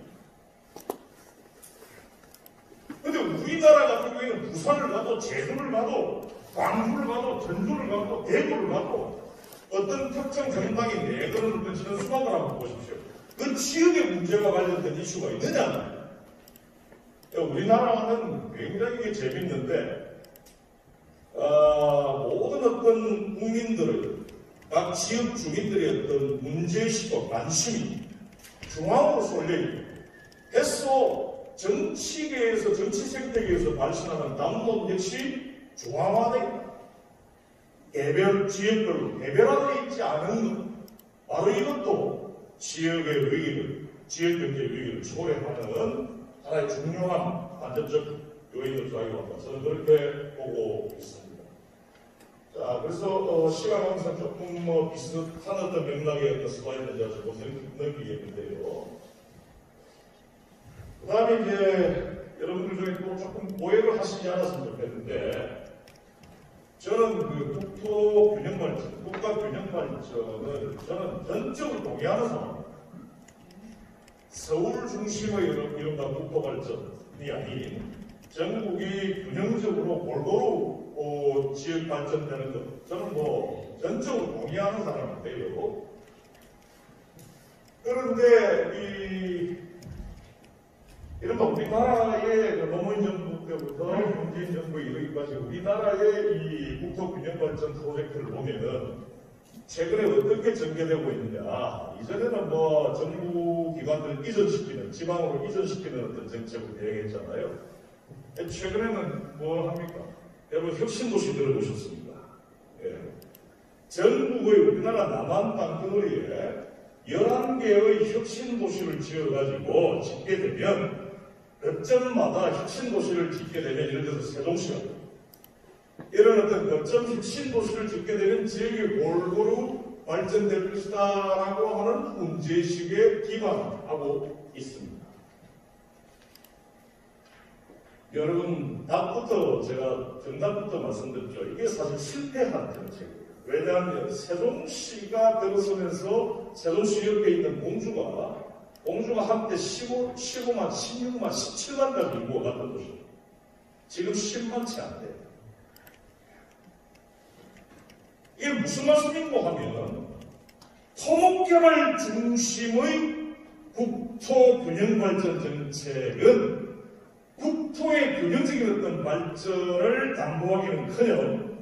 근데 우리나라 같은 경우에는 부산을 가도 제주를 가도 광주를 가도 전주를 가도 대구를 가도 어떤 특정 정당이 내거는 어떤 지는 수박을 한번 보십시오. 그 지역의 문제와 관련된 이슈가 있느냐? 우리나라는 굉장히 재밌는데 모든 어떤 국민들의 각 지역 주민들의 어떤 문제의식과 관심이 중앙으로 쏠려있고 해서 정치계에서 정치 생태계에서 발생하는 담론 역시 중앙화되고 개별 지역별로 개별화되어 있지 않은 것 바로 이것도 지역의 위기를 지역 경제의 위기를 초래하는 하나의 중요한 반전적 요인을 작용한다. 저는 그렇게 보고 있습니다. 자, 그래서 시간 항상 조금 비슷한 어떤 맥락의 어떤 슬라이드를 제가 조금 넘기겠는데요. 그 다음에 이제 여러분들 중에 또 조금 오해를 하시지 않았으면 좋겠는데 저는 그 국토 균형 발전, 국가 균형 발전을 저는 전적으로 동의하는 사람입니다. 서울 중심의 이른바 국토 발전이 아닌 전국이 균형적으로 골고루 지역 발전되는 것, 저는 전적으로 동의하는 사람인데요. 그런데 이른바 우리나라의 노무현 정부 때부터 문재인 정부에 이르기까지 우리나라의 이 국토 균형 발전 프로젝트를 보면은 최근에 어떻게 전개되고 있느냐. 이전에는 정부 기관들을 이전시키는, 지방으로 이전시키는 어떤 정책을 대행했잖아요. 최근에는 뭐 합니까? 여러분 혁신도시 들어보셨습니까? 예. 전국의 우리나라 남한 땅덩어리에 11개의 혁신도시를 지어가지고 짓게 되면 거점마다 혁신도시를 짓게 되면 예를 들어서 세종시가 이런 어떤 거점 혁신도시를 짓게 되면 지역이 골고루 발전될 것이다라고 하는 문제의식에 기반하고 있습니다. 여러분 답부터 제가 정답부터 말씀드렸죠. 이게 사실 실패한 정책이에요. 왜냐하면 세종시가 들어서면서 세종시 옆에 있는 공주가 한때 15만, 16만, 17만까지 인구가 갔던 도시예요. 지금 10만 채 안 돼요. 이게 무슨 말씀인고 하면 토목개발 중심의 국토균형발전 정책은 국토의 균형적인 어떤 발전을 담보하기는커녕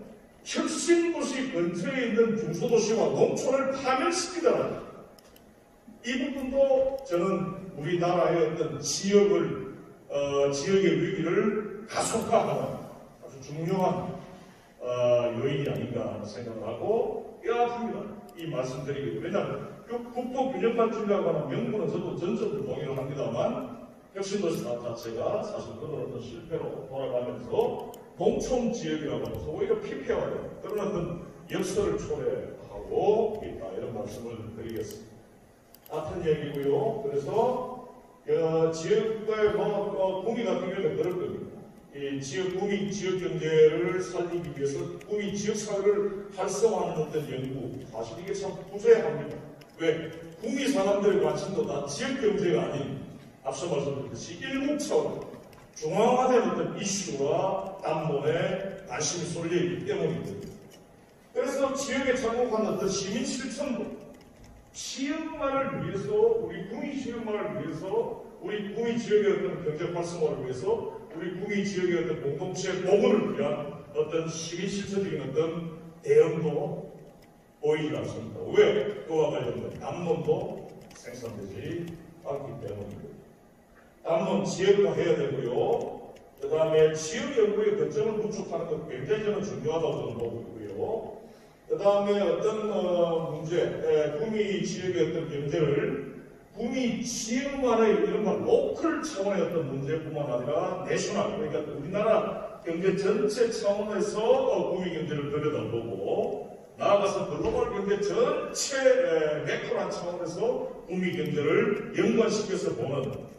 혁신도시 근처에 있는 중소도시와 농촌을 파멸시키더라. 이 부분도 저는 우리나라의 어떤 지역의 위기를 가속화하는 아주 중요한 요인이 아닌가 생각을 하고 뼈아픕니다. 이 말씀드리기. 왜냐하면 국토균형발전이라고 하는 명분은 저도 전적으로 동의를 합니다만 혁신도시 사업 자체가 사실 그런 어떤 실패로 돌아가면서 농촌 지역이라고 하면서 오히려 피폐화되는 그런 어떤 역설을 초래하고 있다. 이런 말씀을 드리겠습니다. 같은 얘기고요. 그래서 지역의 구미 같은 경우는 그럴 겁니다. 이 구미 지역 경제를 살리기 위해서 구미 지역 사회를 활성화하는 어떤 연구, 사실 이게 참 부재합니다. 왜? 구미 사람들의 관심도 다 지역 경제가 아닌 앞서 말씀드렸듯이 일국차원 중앙화된 어떤 이슈와 담론에 관심이 쏠려있기 때문입니다. 그래서 지역에 착목한 어떤 시민 실천도 지역만을 위해서, 우리 구미 지역만을 위해서, 우리 구미 지역의 어떤 경제 활성화를 위해서, 우리 구미 지역의 어떤 공동체 복원을 위한 어떤 시민 실천적인 어떤 대응도 보이지 않습니다. 왜? 그와 관련된 담론도 생산되지 않기 때문입니다. 담론 지역화해야 되고요. 그 다음에 지역 연구의 거점을 구축하는 것 굉장히 저는 중요하다고 저는 보고 있고요. 그 다음에 어떤 문제, 구미 지역의 어떤 경제를 구미 지역만의 이른바 로컬 차원의 어떤 문제뿐만 아니라 내셔널, 그러니까 우리나라 경제 전체 차원에서 구미 경제를 들여다보고 나아가서 글로벌 경제 전체 매크로한 차원에서 구미 경제를 연관시켜서 보는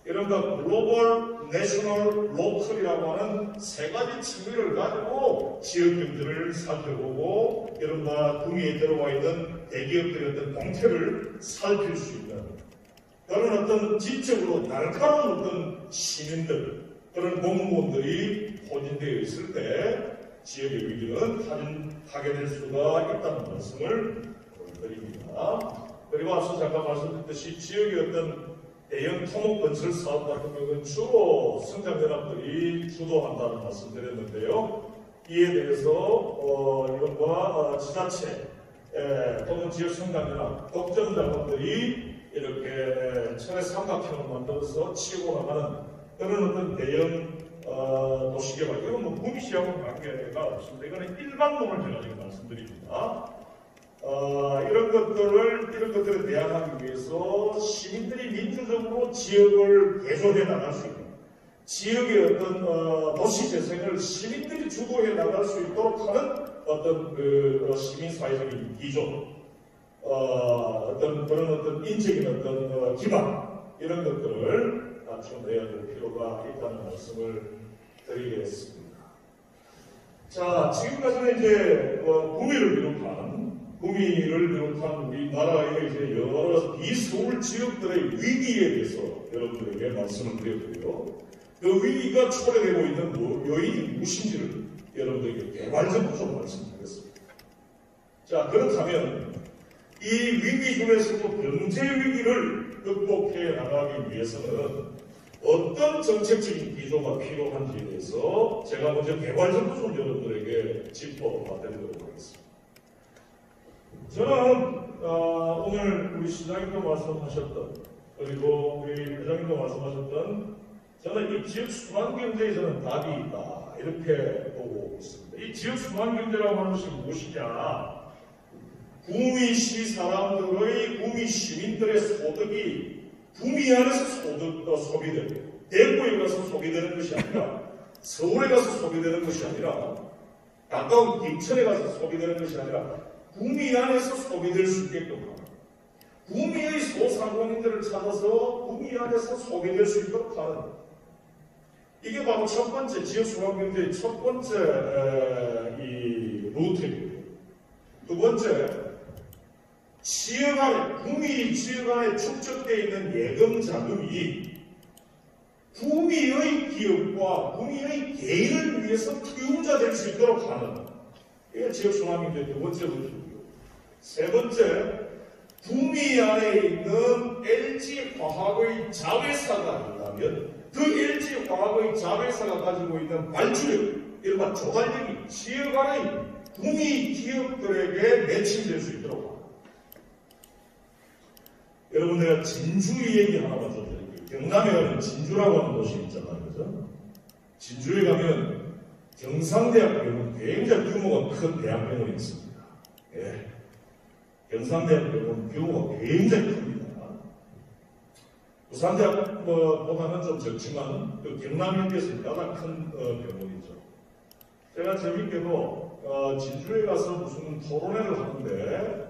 이른바 글로벌, 내셔널, 로컬이라고 하는 세 가지 측면을 가지고 지역 경제를 살펴보고 이른바 구미에 들어와 있는 대기업들의 어떤 동태를 살필 수 있는 그런 어떤 지적으로 날카로운 어떤 시민들, 그런 공무원들이 포진되어 있을 때 지역의 위기는 타진하게 될 수가 있다는 말씀을 드립니다. 그리고 앞서 잠깐 말씀드렸듯이 지역의 어떤 대형 토목 건설 사업 같은 경우는 주로 성장연합들이 주도한다는 말씀 드렸는데요. 이에 대해서 이른바 지자체 또는 지역 성장연합, 독점 자본들이 이렇게 철의 삼각형을 만들어서 치고 나가는 그런 어떤 대형 도시개발, 이건 뭐 구미시하고 관계가 없습니다. 이거는 일반론을 제가 지금 말씀드립니다. 이런 것들을 대항하기 위해서 시민들이 민주적으로 지역을 개조해 나갈 수 있는 지역의 어떤 도시 재생을 시민들이 주도해 나갈 수 있도록 하는 어떤 그 시민사회적인 기조, 그런 어떤 인적인 어떤 기반 이런 것들을 갖춰내야 될 필요가 있다는 말씀을 드리겠습니다. 자, 지금까지는 이제 구미를 비롯한 우리나라의 이제 여러 비서울 지역들의 위기에 대해서 여러분들에게 말씀을 드렸고요. 그 위기가 초래되고 있는 요인이 무엇인지를 여러분들에게 개괄적으로 좀 말씀드리겠습니다. 자, 그렇다면 이 위기 중에서도 경제 위기를 극복해 나가기 위해서는 어떤 정책적인 기조가 필요한지에 대해서 제가 먼저 개괄적으로 좀 여러분들에게 짚어드리도록 하겠습니다. 저는 오늘 우리 시장님도 말씀하셨던 그리고 우리 회장님도 말씀하셨던 저는 이 지역 순환경제에 저는 답이 있다 이렇게 보고 있습니다. 이 지역 순환경제라고 하는 것이 무엇이냐? 구미시 사람들의 구미 시민들의 소득이 구미 안에서 소비되고 대구에 가서 소비되는 것이 아니라 서울에 가서 소비되는 것이 아니라 가까운 김천에 가서 소비되는 것이 아니라 구미 안에서 소비될 수 있게끔 하는 구미의 소상공인들을 찾아서 구미 안에서 소비될 수 있도록 하는 이게 바로 첫 번째 지역순환경제의 첫 번째 이 루트입니다. 두 번째 지역 안에 구미 지역 안에 축적되어 있는 예금 자금이 구미의 기업과 구미의 개인을 위해서 투용자 될 수 있도록 하는 이게 지역순환경제 두 번째 루트입니다. 세 번째, 구미 안에 있는 LG화학의 자회사가 있다면 그 LG화학의 자회사가 가지고 있는 발주력, 이른바 조달력이 지역 안의 구미 기업들에게 매칭될 수 있도록 합니다. 여러분 내가 진주 얘기 하나만 좀 드릴게요. 경남에 가면 진주라고 하는 곳이 있잖아요. 그죠? 진주에 가면 경상대학교는 굉장히 규모가 큰 대학병원이 있습니다. 예. 경상대학교는 규모가 굉장히 큽니다. 부산대학보다는 좀 적지만 그 경남인께서 가장 큰 병원이죠. 제가 재밌게도 진주에 가서 무슨 토론회를 하는데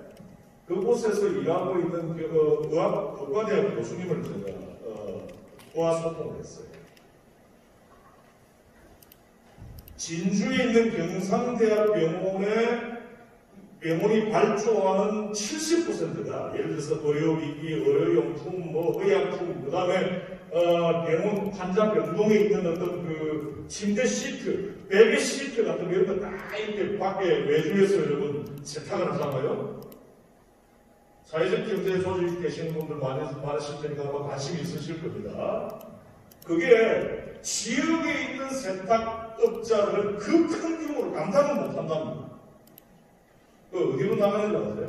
그곳에서 일하고 있는 의과대학 교수님을 제가 소통을 했어요. 진주에 있는 경상대학 병원이 발주하는 70%가 예를 들어서 의료기기, 의료용품, 의약품, 그 다음에 병원 환자 병동에 있는 어떤 그 침대 시트, 베개 시트 같은 거 이런 거 다 이렇게 밖에 외주에서 여러분 세탁을 하잖아요. 사회적 경제 조직 계시는 분들 많으실 테니까 아마 관심이 있으실 겁니다. 그게 지역에 있는 세탁업자들은 그 큰 규모를 감당을 못한답니다. 그 어디로 나가는지 아세요?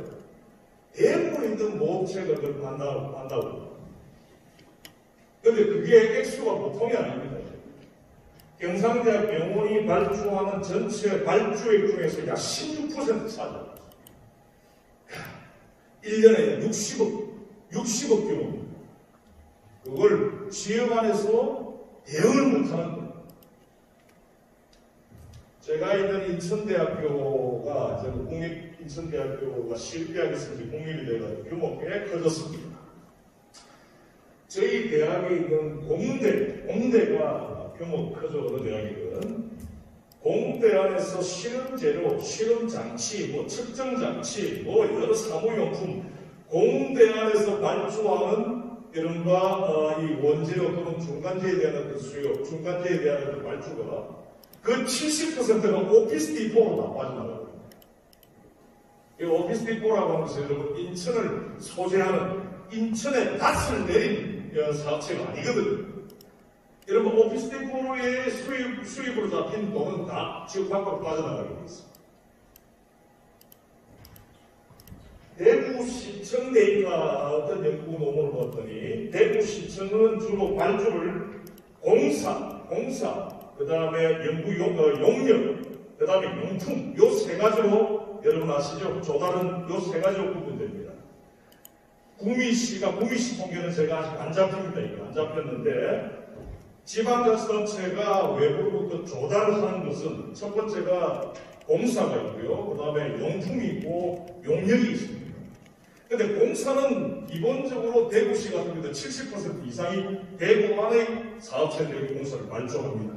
대부분 있는 모업체가 그걸 한다고. 근데 그게 액수가 보통이 아닙니다. 경상대학 병원이 발주하는 전체 발주액 중에서 약 16% 차지합니다. 1년에 60억 규모입니다. 그걸 지역 안에서 대응을 못하는 거예요. 제가 있는 인천대학교가, 국립인천대학교가 실비하게 생긴 공립이 돼가지고 규모가 꽤 커졌습니다. 저희 대학에 있는 공대가 규모 크죠. 어느 대학이든. 공대 안에서 실험재료, 실험장치, 측정장치, 여러 사무용품, 공대 안에서 발주하는 이른바 이 원재료 또는 중간재에 대한 그 수요, 중간재에 대한 그 발주가 그 70%가 오피스 디포로 다 빠져나가요. 이 오피스 디포라고 하면서 여러분 인천을 소재하는 인천에 닷을 내린 사업체가 아니거든요. 여러분 오피스 디포의 수입으로 잡힌 돈은 다 지역 밖으로 빠져나가게 돼 있습니다. 대구시청 데이터 어떤 연구 논문을 봤더니 대구시청은 주로 발주를 공사, 그 다음에 용역, 그 다음에 용품 요 세 가지로 여러분 아시죠? 조달은 요 세 가지로 구분됩니다. 구미시 통계는 제가 아직 안 잡힙니다. 이거 안 잡혔는데 지방자치단체가 외부로부터 조달하는 것은 첫 번째가 공사가 있고요. 그 다음에 용품이 있고 용역이 있습니다. 근데 공사는 기본적으로 대구시 같은 경우도 70% 이상이 대구 안의 사업체들이 공사를 발주합니다.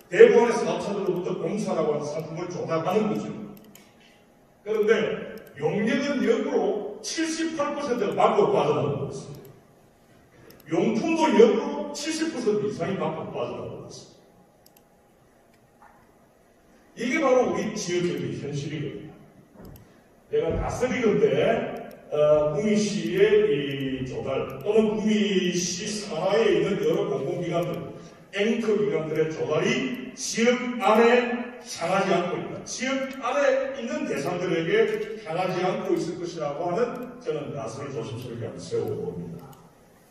대구 안의 사업체들로부터 공사라고 하는 상품을 조달하는 거죠. 그런데 용역은 역으로 78%가 밖으로 빠져나가고 있습니다. 용품도 역으로 70% 이상이 밖으로 빠져나가고 있습니다. 이게 바로 우리 지역적인 현실이거든요. 내가 낯설이건데 구미시의 이 조달 또는 구미시 산하에 있는 여러 공공기관들, 앵커 기관들의 조달이 지역 안에 향하지 않고 있다. 지역 안에 있는 대상들에게 향하지 않고 있을 것이라고 하는 저는 낯을 조심스럽게 한번 세워봅니다.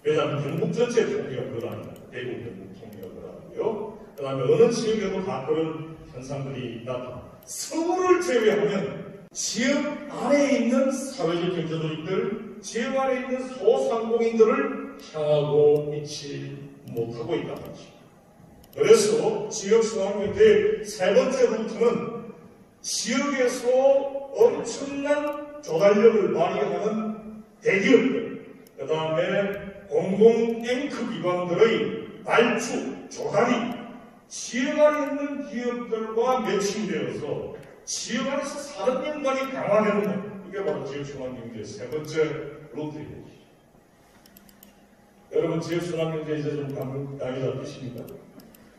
왜냐하면 경북 전체 통계가 그러합니다. 대구 경북 통계가 그러하고요. 그 다음에 어느 지역에도 다 그런 현상들이 나타납니다. 서울을 제외하면 지역 안에 있는 사회적 경제조직들, 지역 안에 있는 소상공인들을 향하고 있지 못하고 있다는 것입니다. 그래서 지역 중앙경제의 세 번째 루트는 지역에서 엄청난 조달력을 발휘하는 대기업들, 그 다음에 공공 앵커 기관들의 발주, 조달이 지역 안에 있는 기업들과 매칭되어서 지역 안에서 사는 인간이 강화되는 것, 이게 바로 지역순환경제의 세 번째 루트입니다. 여러분 지역순환경제 이제 좀 감이 잡히십니까?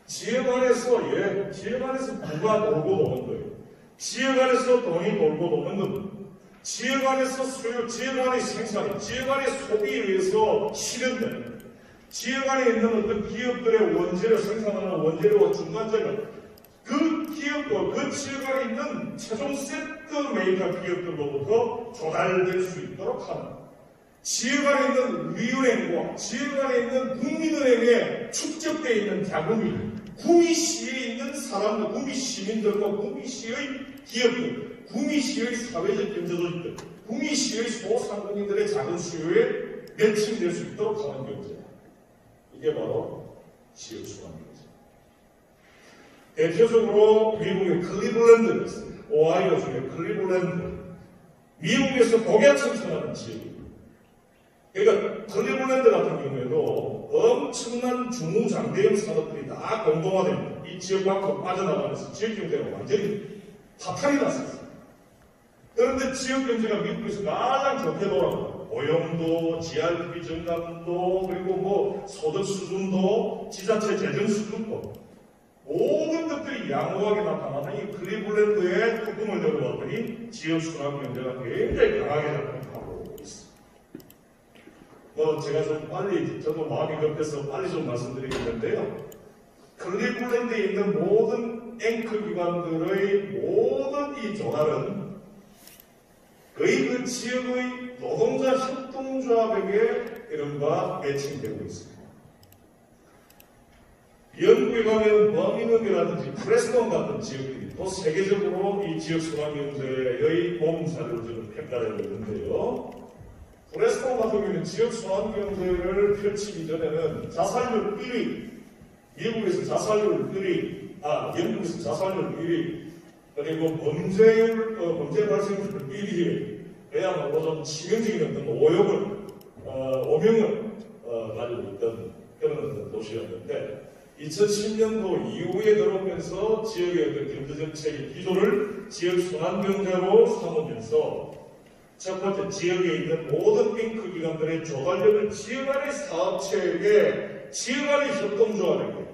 지역 안에서 누가 돌고 도는 거예요. 지역 안에서 돈이 돌고 도는 겁니다. 지역 안에서 수요, 지역 안의 생산이, 지역 안의 소비에 의해서 실현되는 거예요. 지역 안에 있는 어떤 기업들의 원재료 생산하는 원재료와 중간재료, 그 기업과 그 지역 안에 있는 최종 세트 메이커 기업들로부터 조달될 수 있도록 하는 지역 안에 있는 우리은행과 지역 안에 있는 국민은행에 축적되어 있는 자금이 구미시에 있는 사람들, 구미 시민들과 구미시의 기업들, 구미시의 사회적 경제조직들, 구미시의 소상공인들의 작은 수요에 매칭될 수 있도록 하는 경제. 이게 바로 지역순환경제. 대표적으로 미국의 클리블랜드가 있습니다. 오하이오 중에 클리블랜드. 미국에서 독야청천하는 지역입니다. 그러니까 클리블랜드 같은 경우에도 엄청난 중후장대형 산업들이 다 공동화됩니다. 이 지역 밖으로 빠져나가면서 지역 경제가 완전히 파탄이 났었습니다. 그런데 지역 경제가 미국에서 가장 좋게 돌아가요. 고용도, GRP 증감도, 그리고 소득 수준도, 지자체 재정 수준도 모든 것들이 양호하게 나타나는 이 클리블랜드의 뚜껑을 열어봤더니 지역 순환 경제가 굉장히 강하게 작동하고 있습니다. 제가 좀 빨리, 저도 마음이 급해서 빨리 좀 말씀드리겠는데요. 클리블랜드에 있는 모든 앵커 기관들의 모든 이 조달은 거의 그 지역의 노동자 협동조합에게 이른바 매칭되고 있습니다. 영국에 가면 버밍엄이라든지 프레스턴 같은 지역들이 또 세계적으로 이 지역 순환경제의 모범 사례로 저는 평가를 했는데요. 프레스턴 같은 경우는 지역 순환경제를 펼치기 전에는 자살률 1위, 미국에서 자살률 1위, 영국에서 자살률 1위, 그리고 범죄 발생률 1위에 그야말로 좀 치명적인 어떤 오명을 가지고 있던 그런 어떤 도시였는데 2010년도 이후에 들어오면서 지역의 어떤 경제정책의 기조를 지역 순환경제로 삼으면서 첫 번째 지역에 있는 모든 뱅크 기관들의 조달력을 지역 안의 사업체에게, 지역 안의 협동조합에게,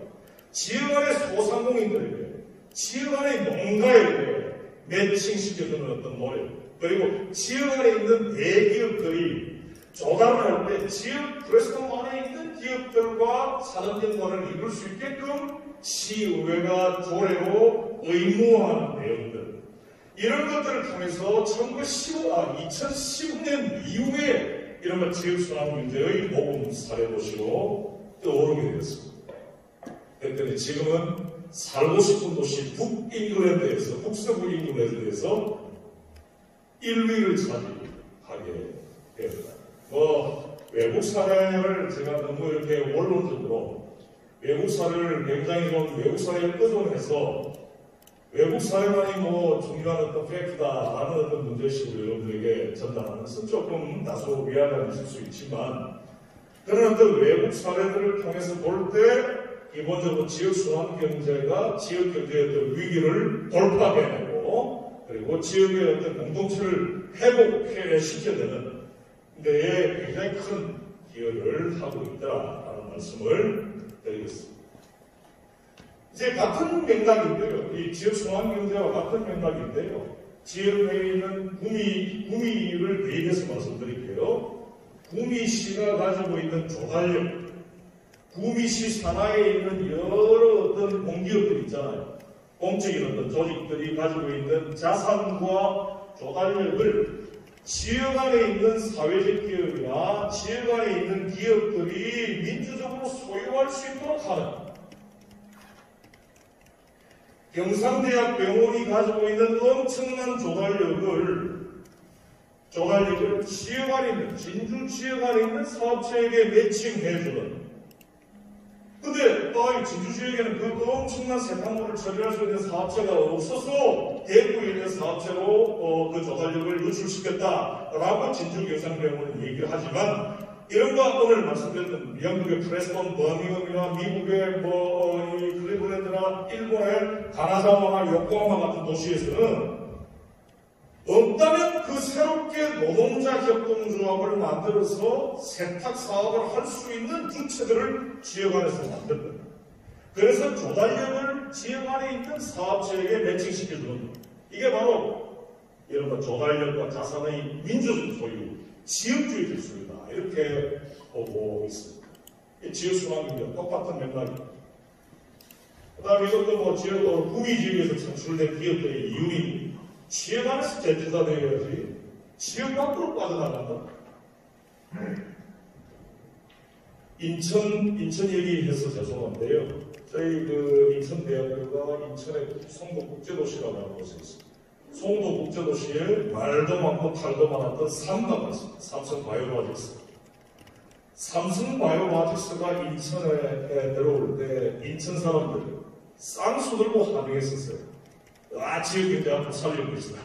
지역 안의 소상공인들에게, 지역 안의 농가에게 매칭시켜주는 어떤 노력, 그리고 지역 안에 있는 대기업들이 조달을 할 때 지역 프레스톤 안에 있는 기업들과 산업연관을 이룰 수 있게끔 시의회가 조례로 의무화하는 내용들, 이런 것들을 통해서 2015년 이후에 이런 지역순환경제의 모범 사례 도시로 떠오르게 되었습니다. 그랬더니 지금은 살고 싶은 도시 북잉글랜드에서, 북서부 잉글랜드에서 1위를 차지하게 되었다. 외국 사례를 제가 너무 이렇게 원론적으로 외국 사례를 굉장히 좀 외국 사례에 의존해서 외국 사례만이 중요한 어떤 팩트다라는 어떤 문제식으로 여러분들에게 전달하는 것은 조금 다소 위화감이 있을 수 있지만, 그런 어떤 외국 사례들을 통해서 볼 때 기본적으로 지역 순환 경제가 지역 경제의 어떤 위기를 돌파해내고, 그리고 지역의 어떤 공동체를 회복시켜내는 데에 굉장히 큰 기여를 하고 있다라는 말씀을 드리겠습니다. 이제 같은 맥락인데요. 이 지역 순환 경제와 같은 맥락인데요. 지역에 있는 구미를 대입해서 말씀드릴게요. 구미시가 가지고 있는 조달력, 구미시 산하에 있는 여러 어떤 공기업들 있잖아요. 공적인 어떤 조직들이 가지고 있는 자산과 조달력을 지역 안에 있는 사회적 기업이나 지역 안에 있는 기업들이 민주적으로 소유할 수 있도록 하는, 경상대학 병원이 가지고 있는 엄청난 조달력을 지역 안에 있는, 진주 지역 안에 있는 사업체에게 매칭해주는. 근데 진주 지역에는 그 엄청난 세탁물을 처리할 수 있는 사업체가 없어서 대구에 있는 사업체로 그 조달력을 유출시켰다라고 진주경상병원은 얘기를 하지만, 이런가 오늘 말씀드렸던 영국의 프레스톤, 버밍엄이나 미국의 이 클리블랜드나 일본의 가나자와나 요코하마 같은 도시에서는 없다면 그 새롭게 노동자 협동조합을 만들어서 세탁 사업을 할 수 있는 주체들을 지역 안에서 만든다. 그래서 조달력을 지역 안에 있는 사업체에게 매칭시켜주는, 이게 바로 이런 조달력과 자산의 민주적 소유, 지역주의 기술이다, 이렇게 보고 있습니다. 이 지역순환경제와 똑같은 맥락입니다. 그 다음에 이것도 지역으로 구미 지역에서 창출된 기업들의 이윤이 지역 안에서 대표화되어야지 지역 밖으로 빠져나간다. 인천 얘기해서 죄송한데요. 저희 인천대학교가 인천의 송도국제도시라고 하는 곳에 있습니다. 송도국제도시에 말도 많고 탈도 많았던 삼가가 있습니다. 삼성바이오로직스. 삼성바이오로직스가 인천에 들어올 때 인천 사람들 쌍수 들고 환영했었어요. 지역 경제 앞으로 살리고 있다.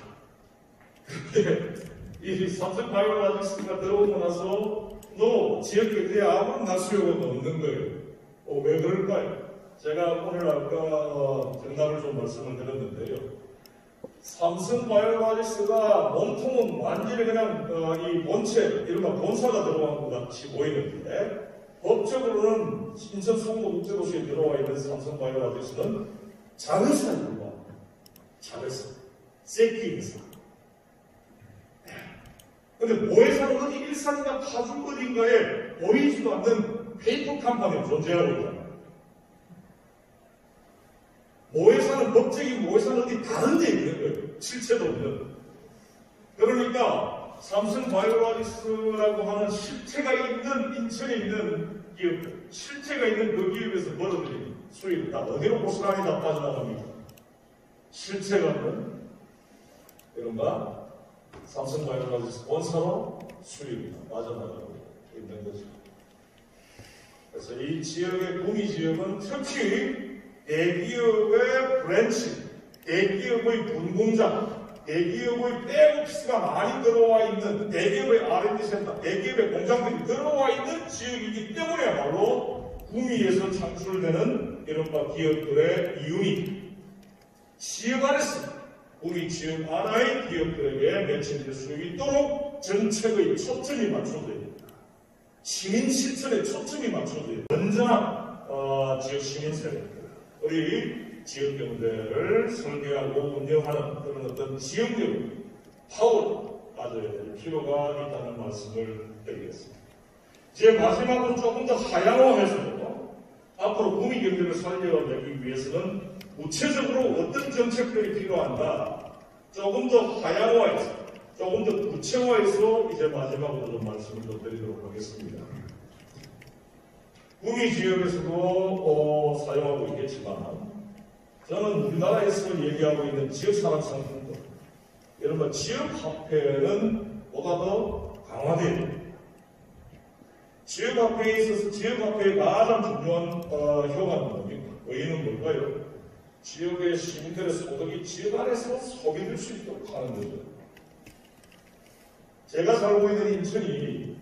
그런데 이 삼성바이오로직스가 들어오고 나서 지역 경제에 아무런 나수요가 없는 거예요. 왜 그럴까요? 제가 오늘 아까 정답을 좀 말씀을 드렸는데요. 삼성바이오로직스가 몸통은 완전히 그냥 이 본체, 이른바 본사가 들어간 것 같이 보이는데, 법적으로는 인천 송도국제도시에 들어와 있는 삼성바이오로직스는 자회사에 들어와. 자회사. 새끼 회사. 근데 모회사는 어디 일산이나 파주 어딘가에 보이지도 않는 페이퍼 컴퍼니가 존재하고 있잖아요. 모회사는, 법적인 모회사는 어디 다른 데 있는 거예요. 실체도 없는. 그러니까 삼성바이오로직스라고 하는 실체가 있는 인천에 있는 기업들, 실체가 있는 그 기업에서 벌어들인 수익을 다 어디로 고스란히 다 빠져나갑니까? 실체가 없는 이른바 삼성바이오로직스 본사로 수익이 빠져나가고 있는 거죠. 그래서 이 지역의 구미 지역은 특히 대기업의 브랜치, 대기업의 분공장, 대기업의 백오피스가 많이 들어와 있는 대기업의 R&D 센터, 대기업의 공장들이 들어와 있는 지역이기 때문에야말로 구미에서 창출되는 이른바 기업들의 이윤이 지역 안에서 구미 지역 하나의 기업들에게 매칭될 수 있도록 정책의 초점이 맞춰져야 됩니다. 시민 실천에 초점이 맞춰져야 됩니다. 언제나 지역 시민 세력들, 우리 지역 경제를 설계하고 운영하는 그런 어떤 지역적 파워를 가져야 될 필요가 있다는 말씀을 드리겠습니다. 제 마지막으로 조금 더 하향화해서 앞으로 구미 경제를 살려내기 위해서는 구체적으로 어떤 정책들이 필요한가 조금 더 하향화해서 조금 더 구체화해서 이제 마지막으로 좀 말씀을 좀 드리도록 하겠습니다. 구미 지역에서도 사용하고 있겠지만 저는 우리나라에서 얘기하고 있는 지역사랑 상품권, 이른바 지역화폐는 보다 더 강화돼야 됩니다. 지역화폐에 있어서 지역화폐의 가장 중요한 효과는 뭡니까? 의의는 뭘까요? 지역의 시민들의 소득이 지역 안에서 소비될 수 있도록 하는 거죠. 제가 살고 있는 인천이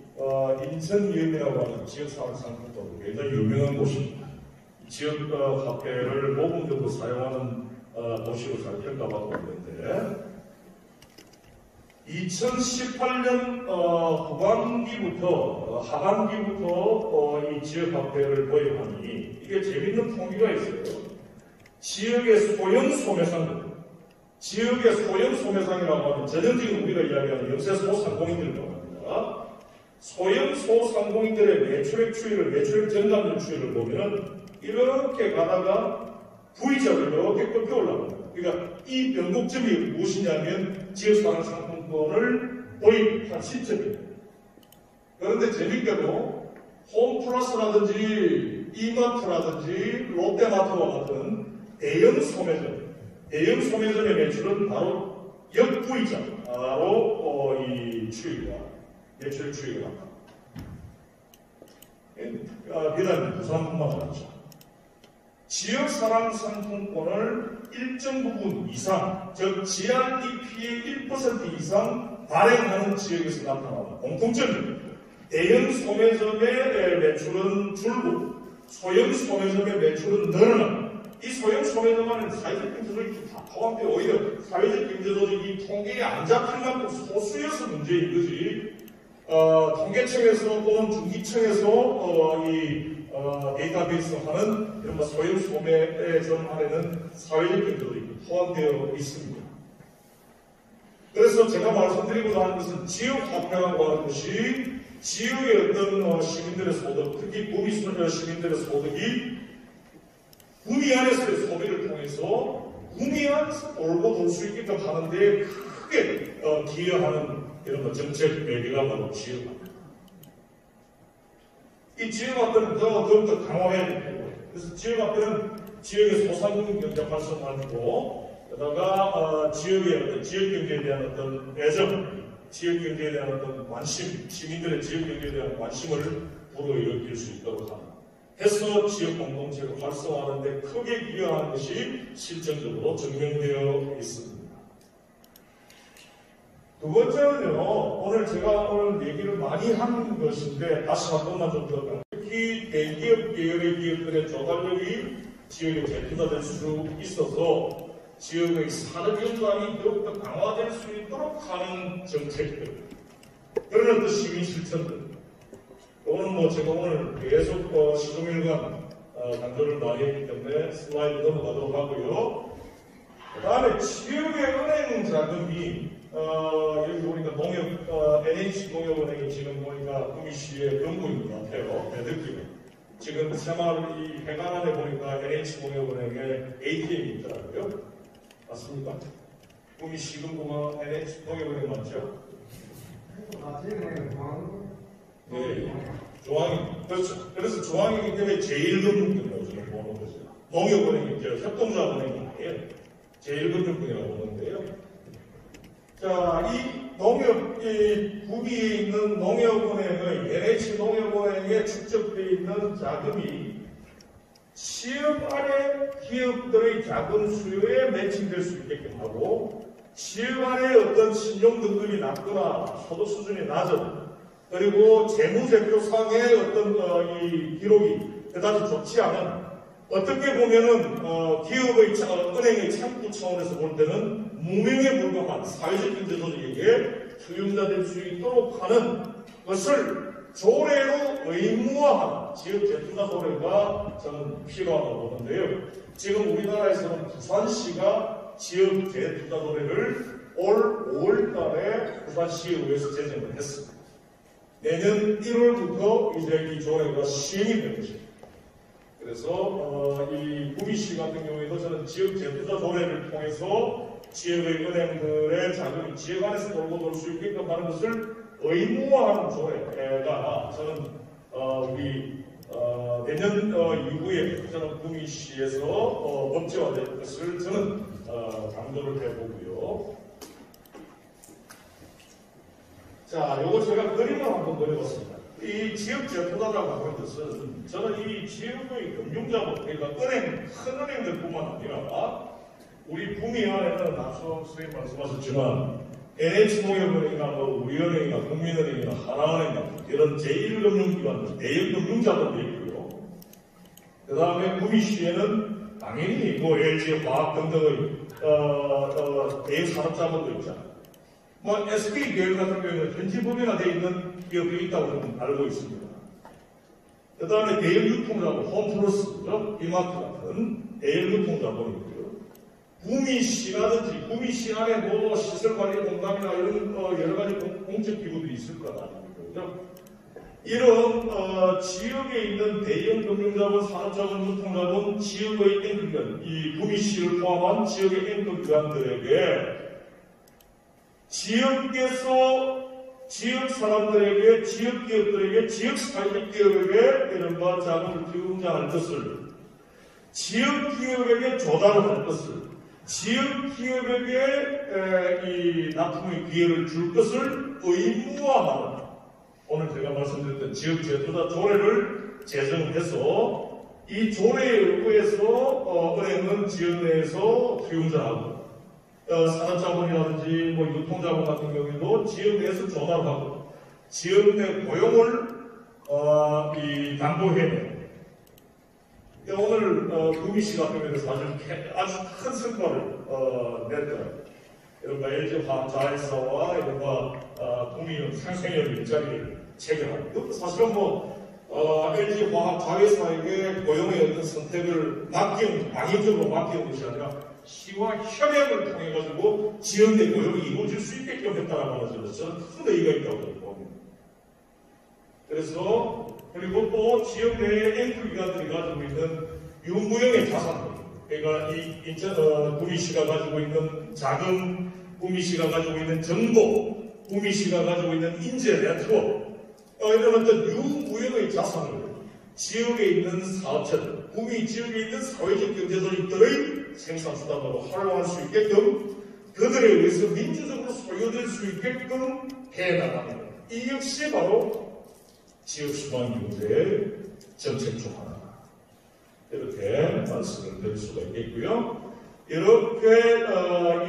인천이음이라고 하는 지역사랑 상품권 굉장히 유명한 곳입니다. 지역 화폐를 모금적으로 사용하는 도시로 잘 평가받고 있는데 2018년 하반기부터 이 지역 화폐를 도입하니 이게 재밌는 통계가 있어요. 지역의 소형 소매상들, 지역의 소형 소매상이라고 하면 전형적인 우리가 이야기하는 영세 소상공인들이라고 합니다. 소형 소상공인들의 매출액 추이를, 매출액 전감률 추이를 보면은 이렇게 가다가 V자로 이렇게 꺾여 올라갑니다. 그러니까 이 변곡점이 무엇이냐면 지역사랑 상품권을 도입한 시점입니다. 그런데 재밌게도 홈플러스라든지 이마트라든지 롯데마트와 같은 대형 소매점의 매출은 바로 역V자로 이 추이가, 매출 추이가 나갑니다. 비단 부산뿐만 아니죠. 지역사랑 상품권을 일정 부분 이상, 즉 GRDP의 1% 이상 발행하는 지역에서 나타나는 공통점입니다. 대형 소매점의 매출은 줄고 소형 소매점의 매출은 늘어납니다. 이 소형 소매점 안에는 사회적 경제 조직이 다 포함되어 오히려 사회적 경제 조직이 통계에 안 잡힐 만큼 소수여서 문제인 거지. 통계청에서 또는 중기청에서 데이터베이스 하는 이런 소형 소매점 안에는 사회적 경제 조직이 포함되어 있습니다. 그래서 제가 말씀드리고자 하는 것은 지역 화폐라고 하는 것이 지역의 어떤 시민들의 소득, 특히 구미 시민들의 소득이 구미 안에서의 소비를 통해서 구미 안에서 돌고 돌 수 있게끔 하는 데 크게 기여하는 이런 정책 매개가 바로 지역화입니다. 이 지역화폐는 더욱더 강화해야 됩니다. 그래서 지역화폐는 지역의 소상공인 경제 활성화하고 게다가 지역의 어떤 지역 경제에 대한 어떤 애정, 지역 경제에 대한 어떤 관심, 시민들의 지역 경제에 대한 관심을 불어일으킬 수 있도록 하는 해서 지역 공동체를 활성화하는 데 크게 기여하는 것이 실질적으로 증명되어 있습니다. 두 번째는요, 제가 오늘 얘기를 많이 한 것인데 다시 한 번만 좀 더, 특히 대기업 계열의 기업들의 조달력이 지역에 재편화될 수 있어서 지역의 산업 연관이 더욱더 강화될 수 있도록 하는 정책들, 그런 어떤 시민 실천들, 오늘 제가 오늘 계속 시종일관 강조를 많이 했기 때문에 슬라이드 넘어가도록 하고요. 그 다음에 지역의 은행 자금이 여기 보니까 NH농협은행이 지금 보니까 구미시의 본부인 것 같아요. 내 느낌에. 지금 새마을 이 해관안에 보니까 NH농협은행의 ATM이 있더라고요. 맞습니까? 구미시 금고가 NH농협은행 맞죠? 네. 중앙이, 그렇죠. 그래서 중앙이기 때문에 제1금융권이라고 저는 보는 거죠. 농협은행이 협동조합은행이 아니에요. 제1금융권이라고 보는데요. 자, 이 구미에 있는 농협은행의 NH농협은행에 축적되어 있는 자금이 지역 안의 기업들의 자금 수요에 매칭될 수 있게끔 하고 지역 안에 어떤 신용 등급이 낮거나 소득 수준이 낮은 그리고 재무제표상의 어떤 이 기록이 그다지 좋지 않은 어떻게 보면은 기업의 은행의 창구 차원에서 볼 때는 무명에 불과한 사회적 경제 조직에게 투용자될 수 있도록 하는 것을 조례로 의무화하는 지역 재투자 조례가 저는 필요하다고 보는데요. 지금 우리나라에서는 부산시가 지역 재투자 조례를 올 5월달에 부산시의회에서 제정을 했습니다. 내년 1월부터 이제 이 조례가 시행이 되는 것입니다. 그래서 이 구미시 같은 경우에도 저는 지역 재투자 조례를 통해서 지역의 은행들의 자금이 지역 안에서 돌고 돌 수 있게끔 하는 것을 의무화하는 조례가 저는 우리 내년 이후에 저는 구미시에서 법제화될 것을 저는 강조를 해보고요. 자, 요거 제가 그림을 한번 그려봤습니다. 이 지역 재투자라고 하는 것은 저는 이 지역의 금융자본, 그러니까 큰 은행들뿐만 아니라 우리 구미 안에는 앞서 선생님 말씀하셨지만 NH농협은행이나 우리은행이나 국민은행이나 하나은행이나 이런 제1금융기관들, 대형금융자본도 있고요. 그 다음에 구미시에는 당연히 LG화학 등등의 대형산업자본도 있잖아요. SK계열 같은 경우에는 현지 법인화되어 있는 기업이 있다고 알고 있습니다. 그 다음에 대형 유통자본, 홈플러스, 이마트 같은 대형 유통자본이 있고요. 구미시라든지 구미시 안에 시설관리공단이나 이런 여러 가지 공적기구들이 있을 거다. 이런 지역에 있는 대형 금융자본, 산업자본, 유통자본, 지역의 앵커기관, 이 구미시를 포함한 지역의 앵커기관들에게 지역에서 지역 사람들에게, 지역 기업들에게, 지역 사회적 기업에게 이른바 자금을 투자할 것을, 지역 기업에게 조달할 것을, 지역 기업에게 이 납품의 기회를 줄 것을 의무화하는, 오늘 제가 말씀드렸던 지역 재투자 조례를 제정해서 이 조례에 의거해서 은행은 지역 내에서 투용자하고 산업자본이라든지 유통자본 같은 경우에도 지역 내에서 조달하고 지역 내 고용을 담보해내는. 오늘 구미시 같은 경우에는 사실 아주 큰 성과를 냈더라고요. 이른바 LG화학 자회사와 이른바 국민은 생생한 일자리를 체결하고 사실은 LG화학 자회사에게 고용의 어떤 선택을 방위적으로 맡기는 것이 아니라 시와 협약을 통해 가지고 지역 내 고용이 이루어질 수 있게끔 했다라고 하는 것은 큰 의의가 있다고 봅니다. 그래서 그리고 또 지역 내의 앵커기관들이 가지고 있는 유무형의 자산들, 그러니까 이 인천 구미시가 가지고 있는 자금, 구미시가 가지고 있는 정보, 구미시가 가지고 있는 인재 네트워크, 이런 어떤 유무형의 자산을 지역에 있는 사업체들, 구미 지역에 있는 사회적 경제조직들의 생산수단으로 활용할 수 있게끔 그들에 의해서 민주적으로 소유될 수 있게끔 해나가는 것. 이 역시 바로 지역수반경제의 정책 중 하나다. 이렇게 말씀을 드릴 수가 있겠고요. 이렇게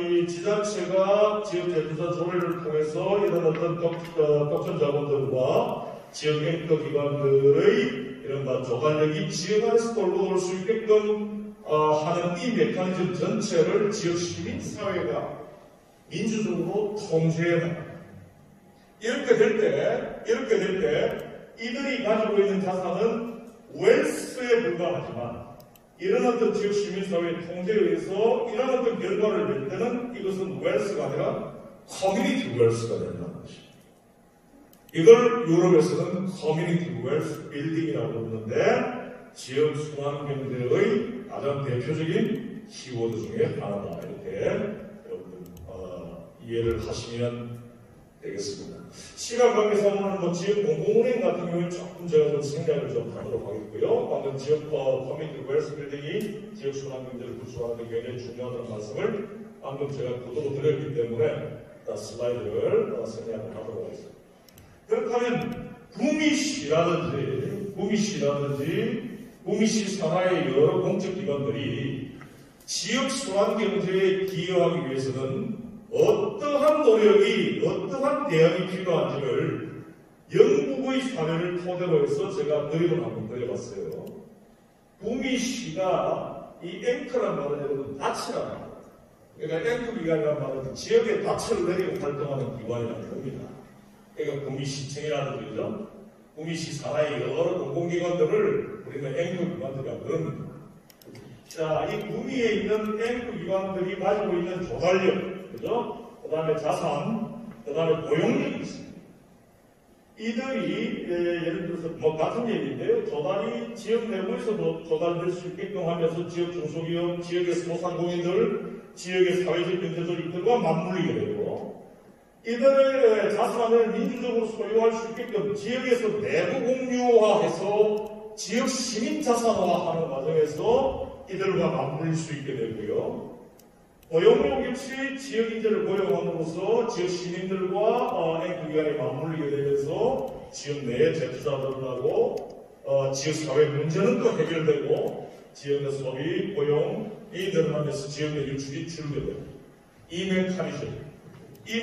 이 지자체가 지역재투자 조례를 통해서 이런 어떤 독점자본들과 지역 앵커기관들의 이런 조달력이 지역 안에서 돌고 올 수 있게끔 하는 이 메커니즘 전체를 지역 시민사회가 민주적으로 통제해 나갑니다. 이렇게 될 때 이들이 가지고 있는 자산은 웰스에 불과하지만 이런 어떤 지역 시민사회의 통제에 의해서 이런 어떤 결과를 낼 때는 이것은 웰스가 아니라 커뮤니티 웰스가 된다는 것입니다. 이걸 유럽에서는 커뮤니티 웰스 빌딩이라고 부르는데 지역 순환 경제의 가장 대표적인 키워드 중에 하나다. 이렇게 여러분들 이해를 하시면 되겠습니다. 시간 관계상으로는 지역 공공은행 같은 경우에 조금 제가 좀 생각을 좀 하도록 하겠고요. 방금 지역 커뮤니티 웰스 빌딩이 지역 순환 경제를 구축하는 데 굉장히 중요하다는 말씀을 방금 제가 구도로 드렸기 때문에 슬라이드를 생략을 하도록 하겠습니다. 그렇다면 구미시라든지 구미시 산하의 여러 공적기관들이 지역 순환 경제에 기여하기 위해서는 어떠한 노력이, 어떠한 대안이 필요한지를 영국의 사례를 토대로 해서 제가 그림을 한번 그려봤어요. 구미시가 이 앵커란 말은 여러분 낯이라는 말. 그러니까 앵커 기관이라는 말은 지역에 낯을 내리고 활동하는 기관이라는 겁니다. 그러니까 구미시청이라는 거죠. 구미시 산하의 여러 공공기관들을 우리는 앵커 기관들이라고 그럽니다. 자, 이 구미에 있는 앵커 기관들이 가지고 있는 조달력, 그죠? 그 다음에 자산, 그 다음에 고용력이 있습니다. 이들이 예를 들어서 뭐 같은 얘기인데요. 조달이 지역 내부에서도 조달될 수 있게끔 하면서 지역 중소기업, 지역의 소상공인들, 지역의 사회적 경제적 이들과 맞물리게 되고 이들의 자산을 민주적으로 소유할 수 있게끔 지역에서 내부 공유화해서 지역 시민 자산화하는 과정에서 이들과 맞물릴 수 있게 되고요. 고용력 역시 지역 인재를 고용함으로써 지역 시민들과 앵커기관이 맞물리게 되면서 지역 내의 재투자들하고 지역 사회 문제는 또 해결되고 지역 내 소비, 고용이 늘어나면서 지역 내 유출이 줄어들고 이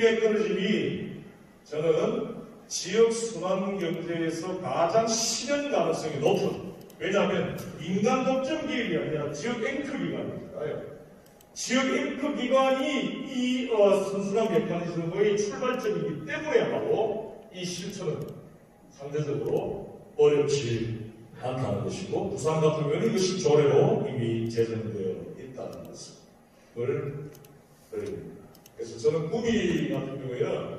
메커니즘이 저는 지역 순환 경제에서 가장 실현 가능성이 높은, 왜냐하면 인간 독점 기획이 아니라 지역 앵커 기관이니까요. 지역 앵커 기관이 이 선순환 메커니즘의 출발점이기 때문에야말로 이 실천은 상대적으로 어렵지 않다는 것이고, 부산 같은 경우는 이것이 조례로 이미 제정되어 있다는 것을 드립니다. 그래서 저는 구미 같은 경우에는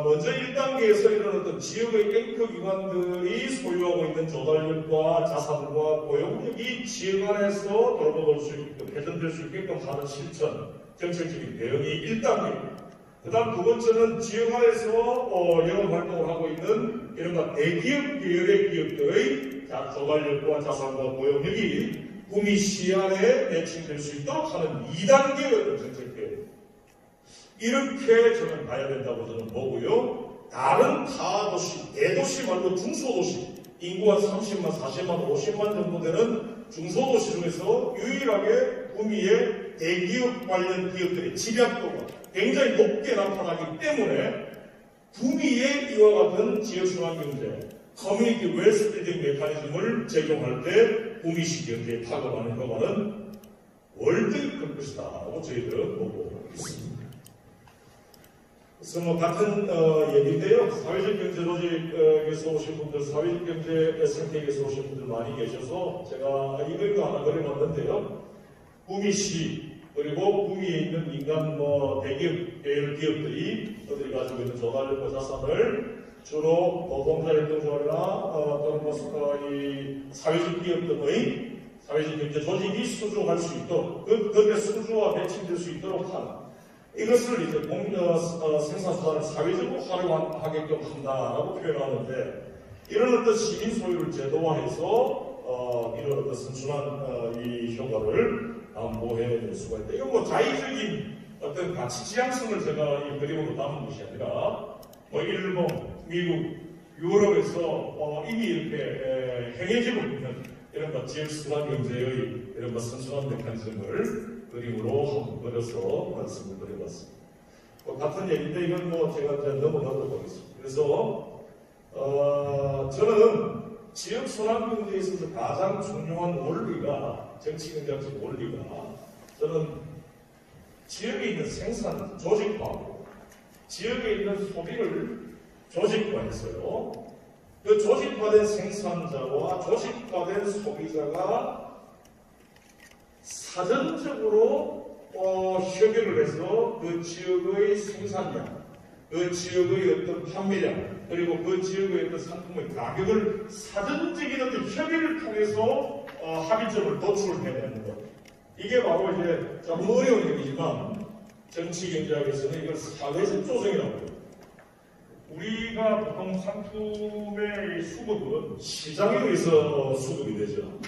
먼저 1단계에서 이런 어떤 지역의 앵커 기관들이 소유하고 있는 조달력과 자산과 고용력이 지역 안에서 돌아올 수 있게끔, 개선될 수 있게끔 하는 실천, 정책적인 대응이 1단계입니다. 그 다음 두 번째는 지역 안에서 영업 활동을 하고 있는 이른바 대기업 계열의 기업들의 조달력과 자산과 고용력이 구미시 안에 매칭될 수 있도록 하는 2단계의 정책 대응. 이렇게 저는 봐야 된다고 저는 보고요. 다른 타 도시, 대도시 말고 중소도시, 인구 한 30만, 40만, 50만 정도 되는 중소도시 중에서 유일하게 구미의 대기업 관련 기업들의 집약도가 굉장히 높게 나타나기 때문에 구미의 이와 같은 지역순환경제, 커뮤니티 웰스 빌딩 메커니즘을 적용할 때 구미시 경제에 타격하는 효과는 월등히 클 것이다 라고 저희들은 보고 있습니다. 그래서 뭐 같은 얘기인데요. 사회적 경제 조직에서 오신 분들, 사회적 경제 생태계에서 오신 분들 많이 계셔서 제가 이 그림도 하나 그려봤는데요. 구미시 그리고 구미에 있는 민간 대기업, 계열 기업들이 그들이 가지고 있는 조달력과 자산을 주로 노동자협동조합이나 또는 이 사회적 기업 등의 사회적 경제 조직이 수주할 수 있도록 그들의 수주와 매칭될 수 있도록 하는 이것을 이제 생산수단을 사회적으로 활용하게끔 한다라고 표현하는데 이런 어떤 시민 소유를 제도화해서 이런 어떤 선순환 이 효과를 담보해낼 수가 있다. 이건 뭐 자의적인 어떤 가치 지향성을 제가 이 그림으로 담은 것이 아니라 뭐 일본, 미국, 유럽에서 이미 이렇게 행해지고 있는 이런 지역 순환 경제의 이런 선순환 메커니즘을 그림으로 한번 그려서 말씀을 드려봤습니다. 같은 얘기인데 이건 제가 이제 넘어가도록 하겠습니다. 그래서 저는 지역 순환 경제에 있어서 가장 중요한 원리가 정치경제학적 원리가 저는 지역에 있는 생산 조직화하고 지역에 있는 소비를 조직화해서요. 그 조직화된 생산자와 조직화된 소비자가 사전적으로 협의를 해서 그 지역의 생산량, 그 지역의 어떤 판매량, 그리고 그 지역의 어떤 상품의 가격을 사전적인 어떤 협의를 통해서 합의점을 도출해내는 것. 이게 바로 이제 조금 어려운 얘기지만 정치경제학에서는 이걸 사회적 조정이라고 해요. 우리가 보통 상품의 수급은 시장에 의해서 수급이 되죠.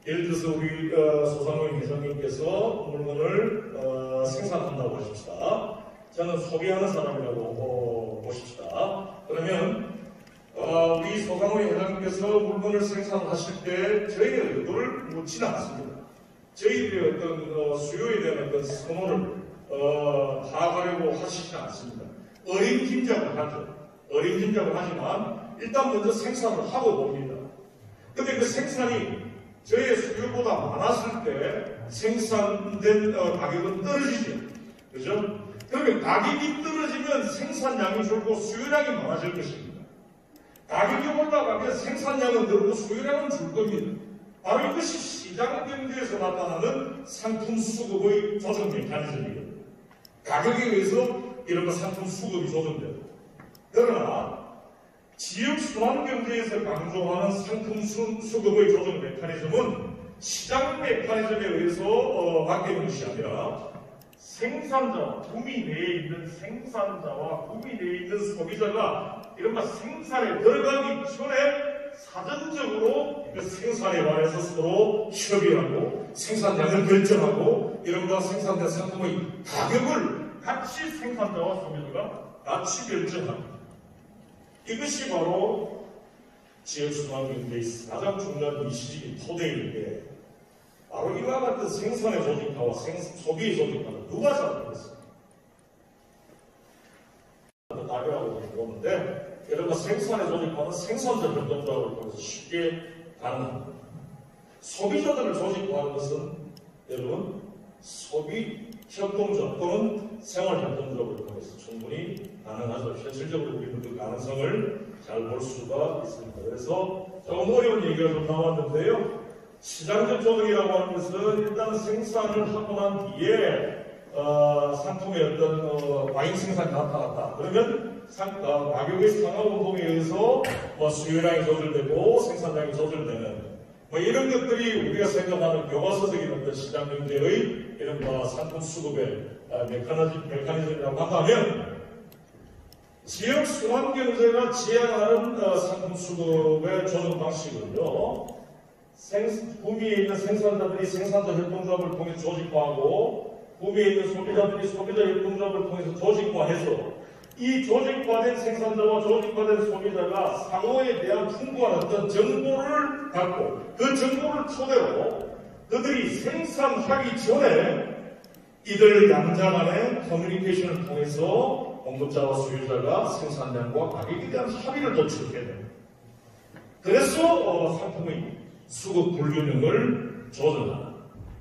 예를 들어서 우리 소상공인 회장님께서 물건을 생산한다고 하십시다. 저는 소비하는 사람이라고 보십시다. 그러면 우리 소상공인 회장님께서 물건을 생산하실 때 저희의 의도를 묻지는 않습니다. 저희들의 어떤 수요에 대한 어떤 선호를 파악하려고 하시지 않습니다. 어림짐작을 하죠. 어림짐작을 하지만 일단 먼저 생산을 하고 봅니다. 근데 그 생산이 저의 수요보다 많았을 때 생산된 가격은 떨어지죠. 그죠? 그러면 가격이 떨어지면 생산량이 줄고 수요량이 많아질 것입니다. 가격이 올라가면 생산량은 늘고 수요량은 줄 겁니다. 바로 이것이 시장 경제에서 나타나는 상품 수급의 조정 메커니즘이에요. 가격에 의해서 이런 상품 수급이 조정돼요. 그러나 지역 순환 경제에서 강조하는 상품 수급의 조정 메커니즘은 시장 메커니즘에 의해서 바뀌는 것이 아니라 생산자와 구미 내에 있는 생산자와 구미 내에 있는 소비자가 이른바 생산에 들어가기 전에 사전적으로 그 생산에 관해서 서로 협의하고 생산량을 결정하고 이른바 생산된 상품의 가격을 같이 생산자와 소비자가 같이 결정합니다. 이것이 바로 지역순환경제의 가장 중요한 이시적인 토대인데 바로 이와 같은 생산의 조직화와 소비의 조직화는 누가 잘못했습니까? 답이라고 보는데 이른바 생산의 조직화는 생산자 협동조합을 통해서 쉽게 가능합니다. 소비자들을 조직화하는 것은 여러분 소비 협동조합 또는 생활 협동조합을 통해서 충분히 가능하죠. 현실적으로 우리는 그 가능성을 잘 볼 수가 있습니다. 그래서 조금 어려운 얘기가 좀 나왔는데요. 시장적 조정이라고 하는 것은 일단 생산을 하고 난 뒤에 상품의 어떤 과잉 생산이 나타났다. 그러면 가격의 상하 운동에 의해서 수요량이 조절되고 생산량이 조절되는 이런 것들이 우리가 생각하는 교과서적인 어떤 시장 경제의 이런 상품 수급의 메커니즘이라고 한다면 지역 순환 경제가 지향하는 상품 수급의 조정 방식은요. 구미에 있는 생산자들이 생산자 협동조합을 통해 조직화하고 구미에 있는 소비자들이 소비자 협동조합을 통해서 조직화해서 이 조직화된 생산자와 조직화된 소비자가 상호에 대한 풍부한 어떤 정보를 갖고 그 정보를 토대로 그들이 생산하기 전에 이들 양자 간의 커뮤니케이션을 통해서 공급자와 수요자가 생산량과 가격에 대한 합의를 도출해야 됩니다. 그래서 상품의 수급 불균형을 조정하는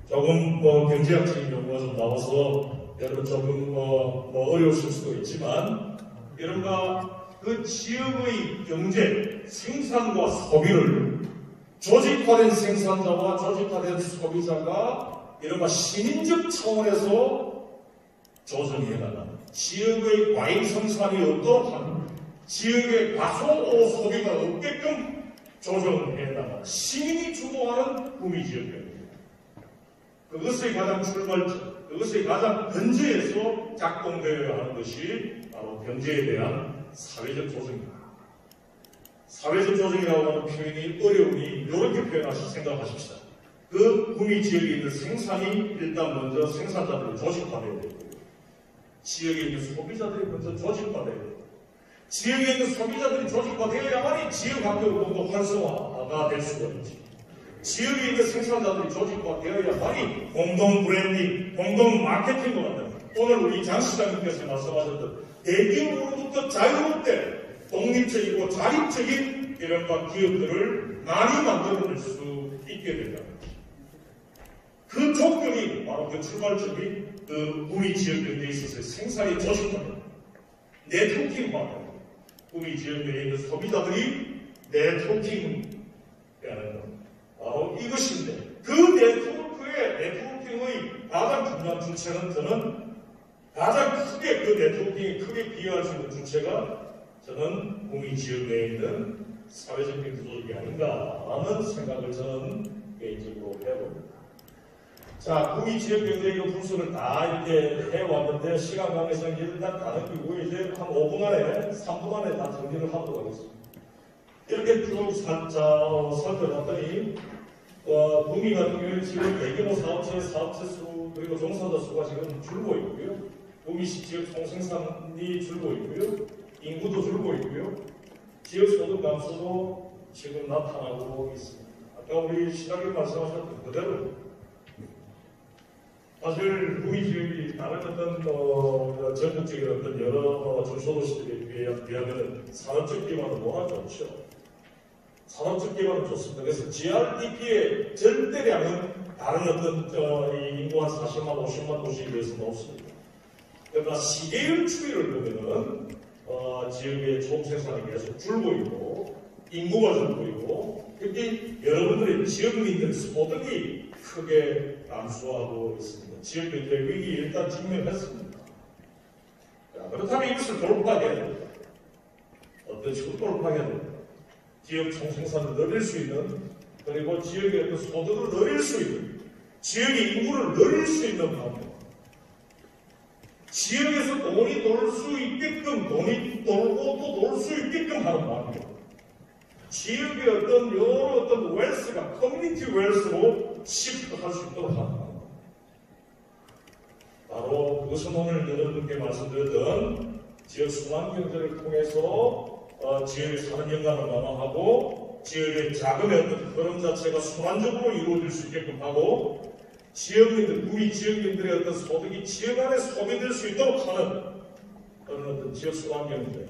조금 경제학적인 용어가 좀 나와서 여러분 조금 어려우실 수도 있지만 이른바 그 지역의 경제, 생산과 소비를 조직화된 생산자와 조직화된 소비자가 이른바 시민적 차원에서 조정해 나가는 지역의 과잉 생산이 없도록 하는 지역의 과소 소비가 없게끔 조정해 나가는 시민이 주도하는 구미지역입니다. 그것의 가장 출발점, 그것의 가장 근저에서 작동되어야 하는 것이 바로 경제에 대한 사회적 조정입니다. 사회적 조정이라고 하는 표현이 어려우니 이렇게 표현하시 생각하십시다. 그 구미 지역에 있는 생산이 일단 먼저 생산자들이 조직화되어야 되고요. 지역에 있는 소비자들이 먼저 조직화되어야 되고 지역에 있는 소비자들이 조직화되어야만이 지역학교 운동도 활성화가 될 수가 있지. 지역에 있는 생산자들이 조직화되어야만이 공동 브랜딩, 공동 마케팅도 만듭니다. 오늘 우리 장 시장님께서 말씀하셨던 대기업으로부터 자유롭게 독립적이고 자립적인 이런 기업들을 많이 만들어낼 수 있게 된다는 거죠. 그 조건이 바로 그 출발점이 그 구미 지역 경제에 있어서 생산이 조직화됩니다. 네트워킹화됩니다. 구미 지역 내에 있는 소비자들이 네트워킹하는 겁니다. 바로 이것인데 그 네트워킹의 가장 중요한 주체는 저는 가장 크게 그 네트워킹에 크게 기여할 수 있는 주체가 저는 구미 지역 내에 있는 사회적 경제 조직이 아닌가라는 생각을 저는 개인적으로 해봅니다. 자, 구미 지역 경제 이거 분석을 다 이렇게 해왔는데 시간 관계상 일단 다른 기고 이제 한 5분 안에 3분 안에 다 정리를 하도록 하겠습니다. 이렇게 쭉 살펴봤더니 구미 같은 경우는 지금 대규모 사업체 수 그리고 종사자 수가 지금 줄고 있고요. 구미시 지역 총생산이 줄고 있고요. 인구도 줄고 있고요. 지역 소득 감소도 지금 나타나고 있습니다. 아까 우리 시장님 말씀하셨던 그대로 사실 구미 지역이 다른 어떤 전국적인 어떤 여러 중소도시들에 비하면 산업적 기반은 워낙 좋죠. 산업적 기반은 좋습니다. 그래서 GRDP의 절대량은 다른 어떤 이 인구 한 40만, 50만 도시에 비해서는 없습니다. 그러나 시계열 추이를 보면은 지역의 총생산이 계속 줄고 있고 인구가 줄고 있고 특히 여러분들의 지역민들의 소득이 크게 감소하고 있습니다. 지역 경제 위기에 일단 직면했습니다. 자, 그렇다면 이것을 돌파해야 됩니다. 어떤 식으로 돌파해야 됩니다. 지역 총생산을 늘릴 수 있는 그리고 지역의 어떤 소득을 늘릴 수 있는 지역의 인구를 늘릴 수 있는 방법 지역에서 돈이 돌 수 있게끔 돈이 돌고 또 돌 수 있게끔 하는 방법 지역의 어떤 여러 어떤 웰스가 커뮤니티 웰스로 시프트할 수 있도록 하는 방법 바로 그것은 오늘 여러분께 말씀드렸던 지역 순환 경제를 통해서 지역의 사는 영향을 완화하고 지역의 자금의 어떤 흐름 자체가 순환적으로 이루어질 수 있게끔 하고 지역민들, 구미 지역민들의 어떤 소득이 지역 안에 소비될 수 있도록 하는 그런 어떤 지역 순환 경제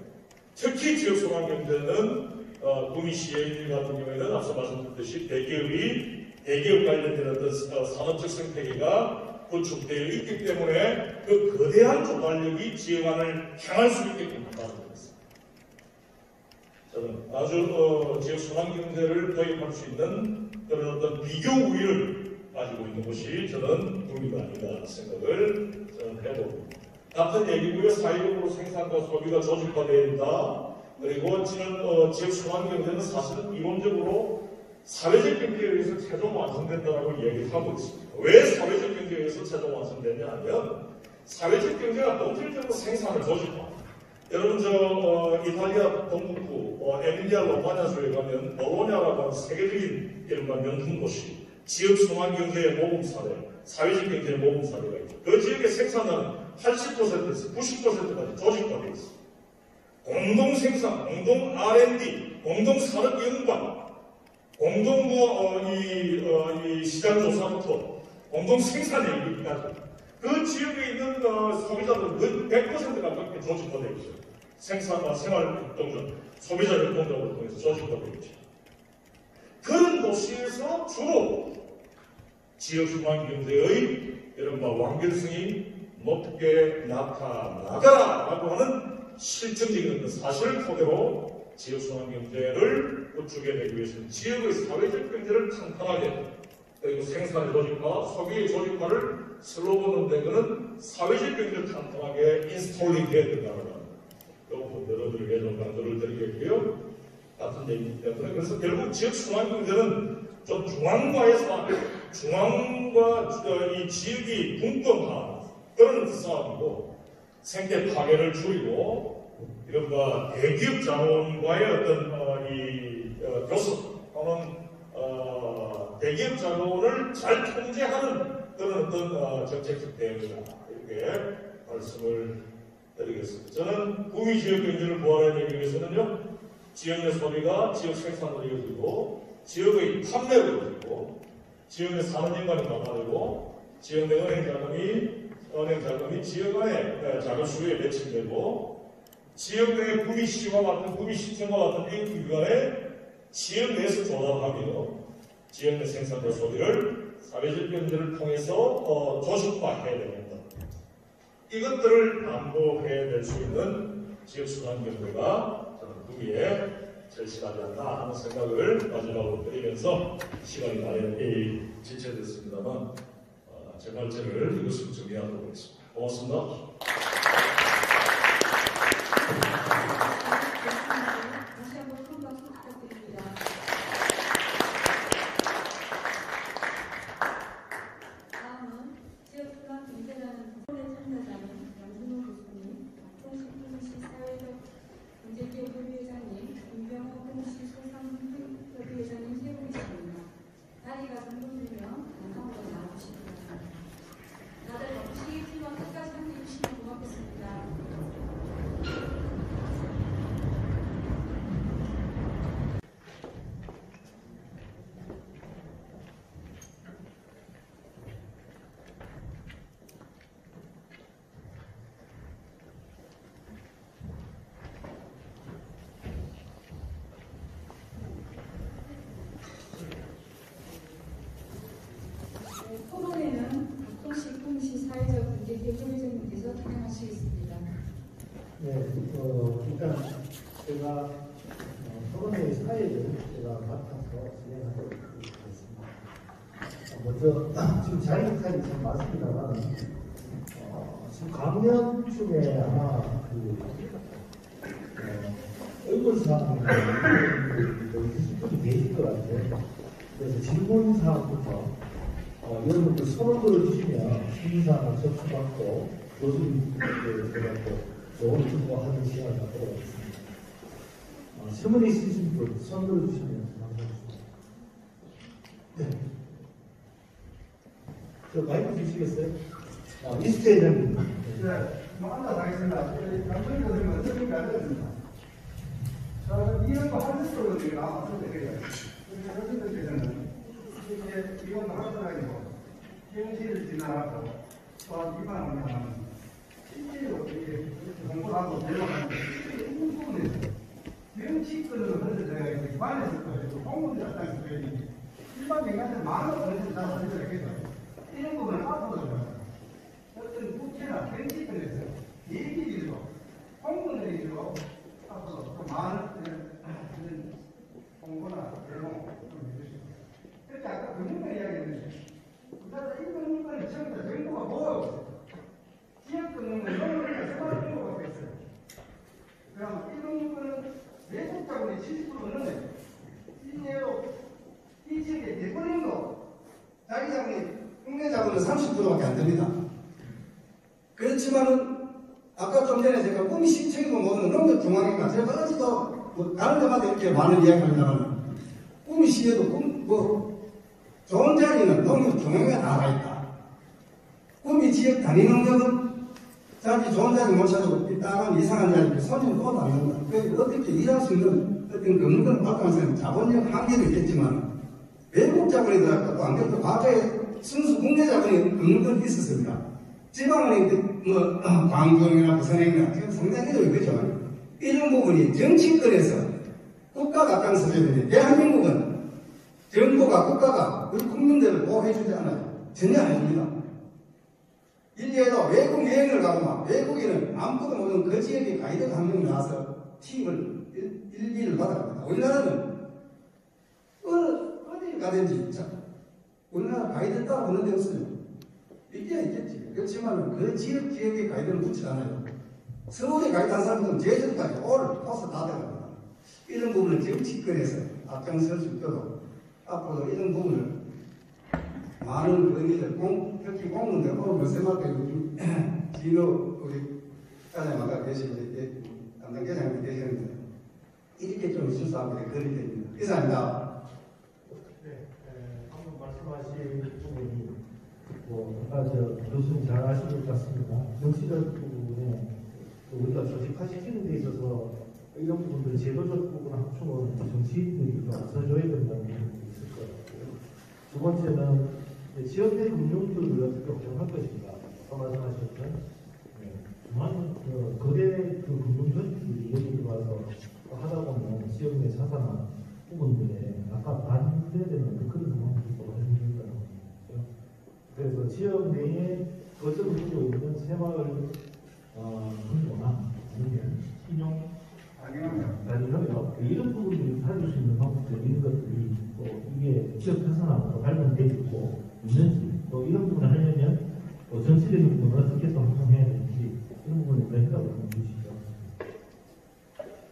특히 지역 순환 경제는 구미시의 같은 경우에는 앞서 말씀드렸듯이 대기업 관련된 어떤 산업적 생태계가 구축되어 있기 때문에 그 거대한 조달력이 지역 안을 향할 수 있게끔 한다는 것입니다. 저는 아주 지역 순환 경제를 도입할 수 있는 그런 어떤 비교 우위를 가지고 있는 것이 저는 구미가 아닌가 생각을 저는 해봅니다. 같은 얘기고요. 사회적으로 생산과 소비가 조직화되어 있다. 그리고 지역 순환 경제는 사실은 이론적으로 사회적 경제에 의해서 최종 완성된다고 얘기를 하고 있습니다. 왜 사회적 경제에 의해서 최종 완성되냐 하면 사회적 경제가 본질적으로 생산을 조직화. 여러분 이탈리아 동북부 에밀리아 로마냐주에 가면 볼로냐라고 하는 세계적인 이른바 명품 도시 지역 순환 경제의 모범 사례, 사회적 경제의 모범 사례가 있죠. 그 지역의 생산은 80%에서 90%까지 조직화되어 있습니다. 공동 생산, 공동 R&D, 공동 산업 연구관, 공동 이 시장 조사부터 공동 생산에 이르기까지 그 지역에 있는 소비자들은 100% 가깝게 조직화되어 있어요. 생산과 생활 협동조, 소비자 협동조를 통해서 조직화되어 있죠. 그런 도시에서 주로 지역순환 경제의 이른바 완결성이 높게 나타나가라라고 하는 실증적인 사실을 토대로 지역순환 경제를 구축해내기 위해서는 지역의 사회적 경제를 탄탄하게 그리고 생산의 조직화, 소비의 조직화를 슬로건으로 낸 것은 사회적 경제를 탄탄하게 인스톨링 해야 된다는 겁니다. 여러분들에게 좀 강조를 드리겠고요. 같은 얘기이기 때문에 그래서 결국 지역순환 경제는 좀 중앙과 이 지역이 분권한 그런 싸움이고 생태 파괴를 줄이고 이른바 대기업 자본과의 어떤 교섭 또는 대기업 자본을 잘 통제하는 그런 어떤 정책적 대응이다 이렇게 말씀을 드리겠습니다. 저는 구미 지역 경제를 보완하기 위해서는요 지역 내 소비가 지역 생산으로 이어지고 지역의 판매로 이어지고 지역 내 산업인간이 강화되고 지역 내 은행 자금이 지역 안에 자금 수요에 매칭되고 지역 내 구미시와 같은 구미시청과 같은 인기기관에 지역 내에서 조달하며 지역 내 생산과 소비를 사회적 경제를 통해서 조직화해야 됩니다. 이것들을 담보해낼 수 있는 지역순환 경제가 저는 구미에 절실하지 않나 하는 생각을 마지막으로 드리면서 시간이 많이 지체됐습니다만 제 발제를 이것으로 정리하도록 하겠습니다. 고맙습니다. 다시 한번 큰 박수 부탁드립니다. 다음은 지역순환 경제라는 프로의 참가자는 양준호 교수님, 통신구미시 사회적 경제기업 협의회장님, 김병호 구미시 소상협의회장님 세 분이십니다. 자리가 정돈되면 영상으로 나와주시기 바랍니다. 다들 바쁘시겠지만 끝까지 함께 해주시면 고맙겠습니다. 제가 토론회의 사회를 제가 맡아서 진행하도록 하겠습니다. 먼저 지금 자리까지 참 많습니다만 지금 강연중에 아마 의문사항이 계실 것 같아요. 그래서 질문사항부터 여러분들 손을 들어주시면 심의사항을 접수받고 교수님들 들어가고 조언을 듣고하는 시간을 갖도록 하겠습니다. 질문이 있으신 분 손 들어주시면 감사하겠습니다. 네. 저 마이크 주시겠어요? 이스트 회장님. 네, 앉아가겠습니다. 감독님 것은 어떻게 해야 됩니다. 이런 거 하드스로 나와서 되게요. 여러분들께서는 이게 이건 하드라이고 현실을 지나가고 또한 위반을 하면 실제로 이게 공부를 하고 내려가는데 이 부분에서 정치권으로 흘러져야 위반에서 공무원들 앞에서 일반 민간들 많은 어른들 다 흘러져야겠죠. 이런 부분은 앞으로 어떤 국회나 정치권에서 얘기기로 공무원들이로 앞으로 많은 공부나 내용 좀 해주시고 그렇게 아까 금융권 이야기했는데 우리나라 인권을 전부 다 정부가 보호하고 있어요. 지역금융은 농업이나 생활 정보가 있어요. 그럼 인권은 외국 자본의 70%는 일례로 이 지역의 대부분도 자기 자본이 국내 자본은 30%밖에 안 됩니다. 그렇지만은 아까 좀 전에 제가 꿈이 시청이고 뭐는 농협중앙인가 제가 어제도 뭐 다른 데마다 이렇게 많은 이야기를 합니다만 꿈이 시에도 좋은 자리는 농협중앙에 나가 있다. 꿈이 지역 단위 농협은 자기 좋은 자리 못 찾고 삐딱한 이상한 자리에 손님 또 남는다. 그래서 어떻게 일할 수 있는 어떤 금융권을 바탕에서는 자본력 한계도 있겠지만 외국 자본이 들어갔고 또 안 그래도 과거에 순수 국내 자본이 금융권이 있었습니다. 지방은행, 광주행이나 부산행이나 지금 상당히 이거죠. 이런 부분이 정치권에서 국가가 앞장서야 되는데 대한민국은 정부가 국가가 우리 국민들을 보호해주지 않아요. 전혀 안 해줍니다. 일례로 외국 여행을 가고 막 외국인은 아무것도 모르는 그 지역에 가이드가 한 명 나와서 팁을 일비를 받아갑니다. 우리나라는 어디 가든지 우리나라 가이드 따라 보는 데 없어요. 있긴 있겠지. 그렇지만 그 지역에 가이드는 붙지 않아요. 서울에 가이드 한 사람들은 제주도까지 코스 다 들어갑니다. 이런 부분을 정치권에서 앞장설 수 있도록 앞으로 이런 부분을 많은 의미들, 특히 공무원들, 오늘 몇세마다 진호 우리 과장님 아까 계시고 담당 계장님 계시는데 이렇게 좀 수사하고 그리 됩니다. 이상입니다. 네, 방금 말씀하신 부분이 아까 교수님 잘 아시는 것 같습니다. 정치적 부분에 우리가 조직화시키는 데 있어서 이런 부분들 제도적 부분 합충은 정치인들이 좀 앞서줘야 된다는 부분이 있을 것 같고요. 두 번째는 지역의 금융들을 어떻게 활용할 것인가. 아까 말씀하셨던 많은 거대 금융전들이 여기 들어와서 하다 보면 지역 내 자산한 부분들에 아까 반대되는 그런 상황이 벌어진다는 거죠. 그래서 지역 내에 거점을 두고 있는 새마을 금고나 아니면 신용 단위협력 이런 부분들이 살릴 수 있는 방법들 이런 것들이 이게 지역 자산하고 관련돼 있고 있는지 이런 부분을 하려면 정치적인 부분을 어떻게 해서 활용해야 되는지 이런 부분에 대한 해답을 좀 주시죠.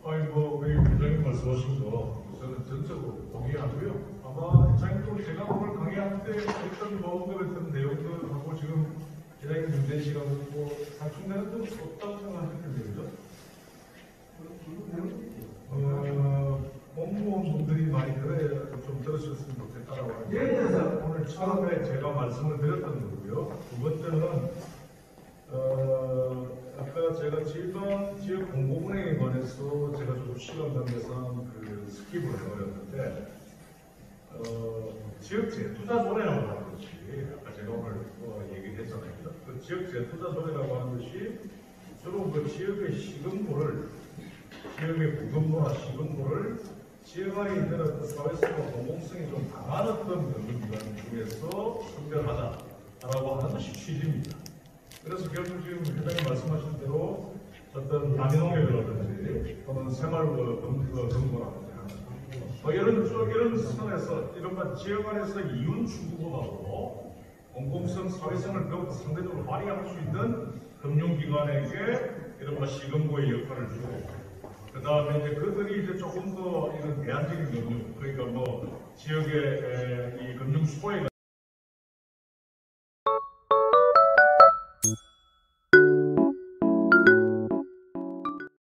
우리 회장님 말씀하신 거 저는 전적으로 동의하고요. 아마 회장님도 제가 오늘 강의할 때 했던 그랬던 내용들하고 지금 회장님 문제 시간으로 상충되는 건 없다고 생각하는데 그죠? 공무원분들이 많이 좀 들으셨으면 좋겠다라고 하는데 예를 들어서 오늘 처음에 제가 말씀을 드렸던 거고요. 두 번째는 아까 제가 지역 공공은행에 관해서 제가 좀 시간 관계상 스킵을 해버렸는데 지역 재투자존이라고 하는 것이 아까 제가 오늘 얘기를 했잖아요. 그 지역 재투자존이라고 하는 것이 주로 그 지역의 시금물을 지역의 부금부나 시금물을 지역 안에 있는 어떤 사회성과 공공성이 좀 강한 어떤 금융기관 중에서 선별하자라고 하는 것이 취지입니다. 그래서 결국 지금 회장님 말씀하신 대로 어떤 다미농협이라든지 또는 생활금고라든지 이런 선에서 이런 지역 안에서 이윤 추구보다도 공공성, 사회성을 더욱 상대적으로 발휘할 수 있는 금융기관에게 이런 시금고의 역할을 주고, 그 다음에 이제 그들이 이제 조금 더 이런 대안적인 금융, 그러니까 지역의 이 금융 수요가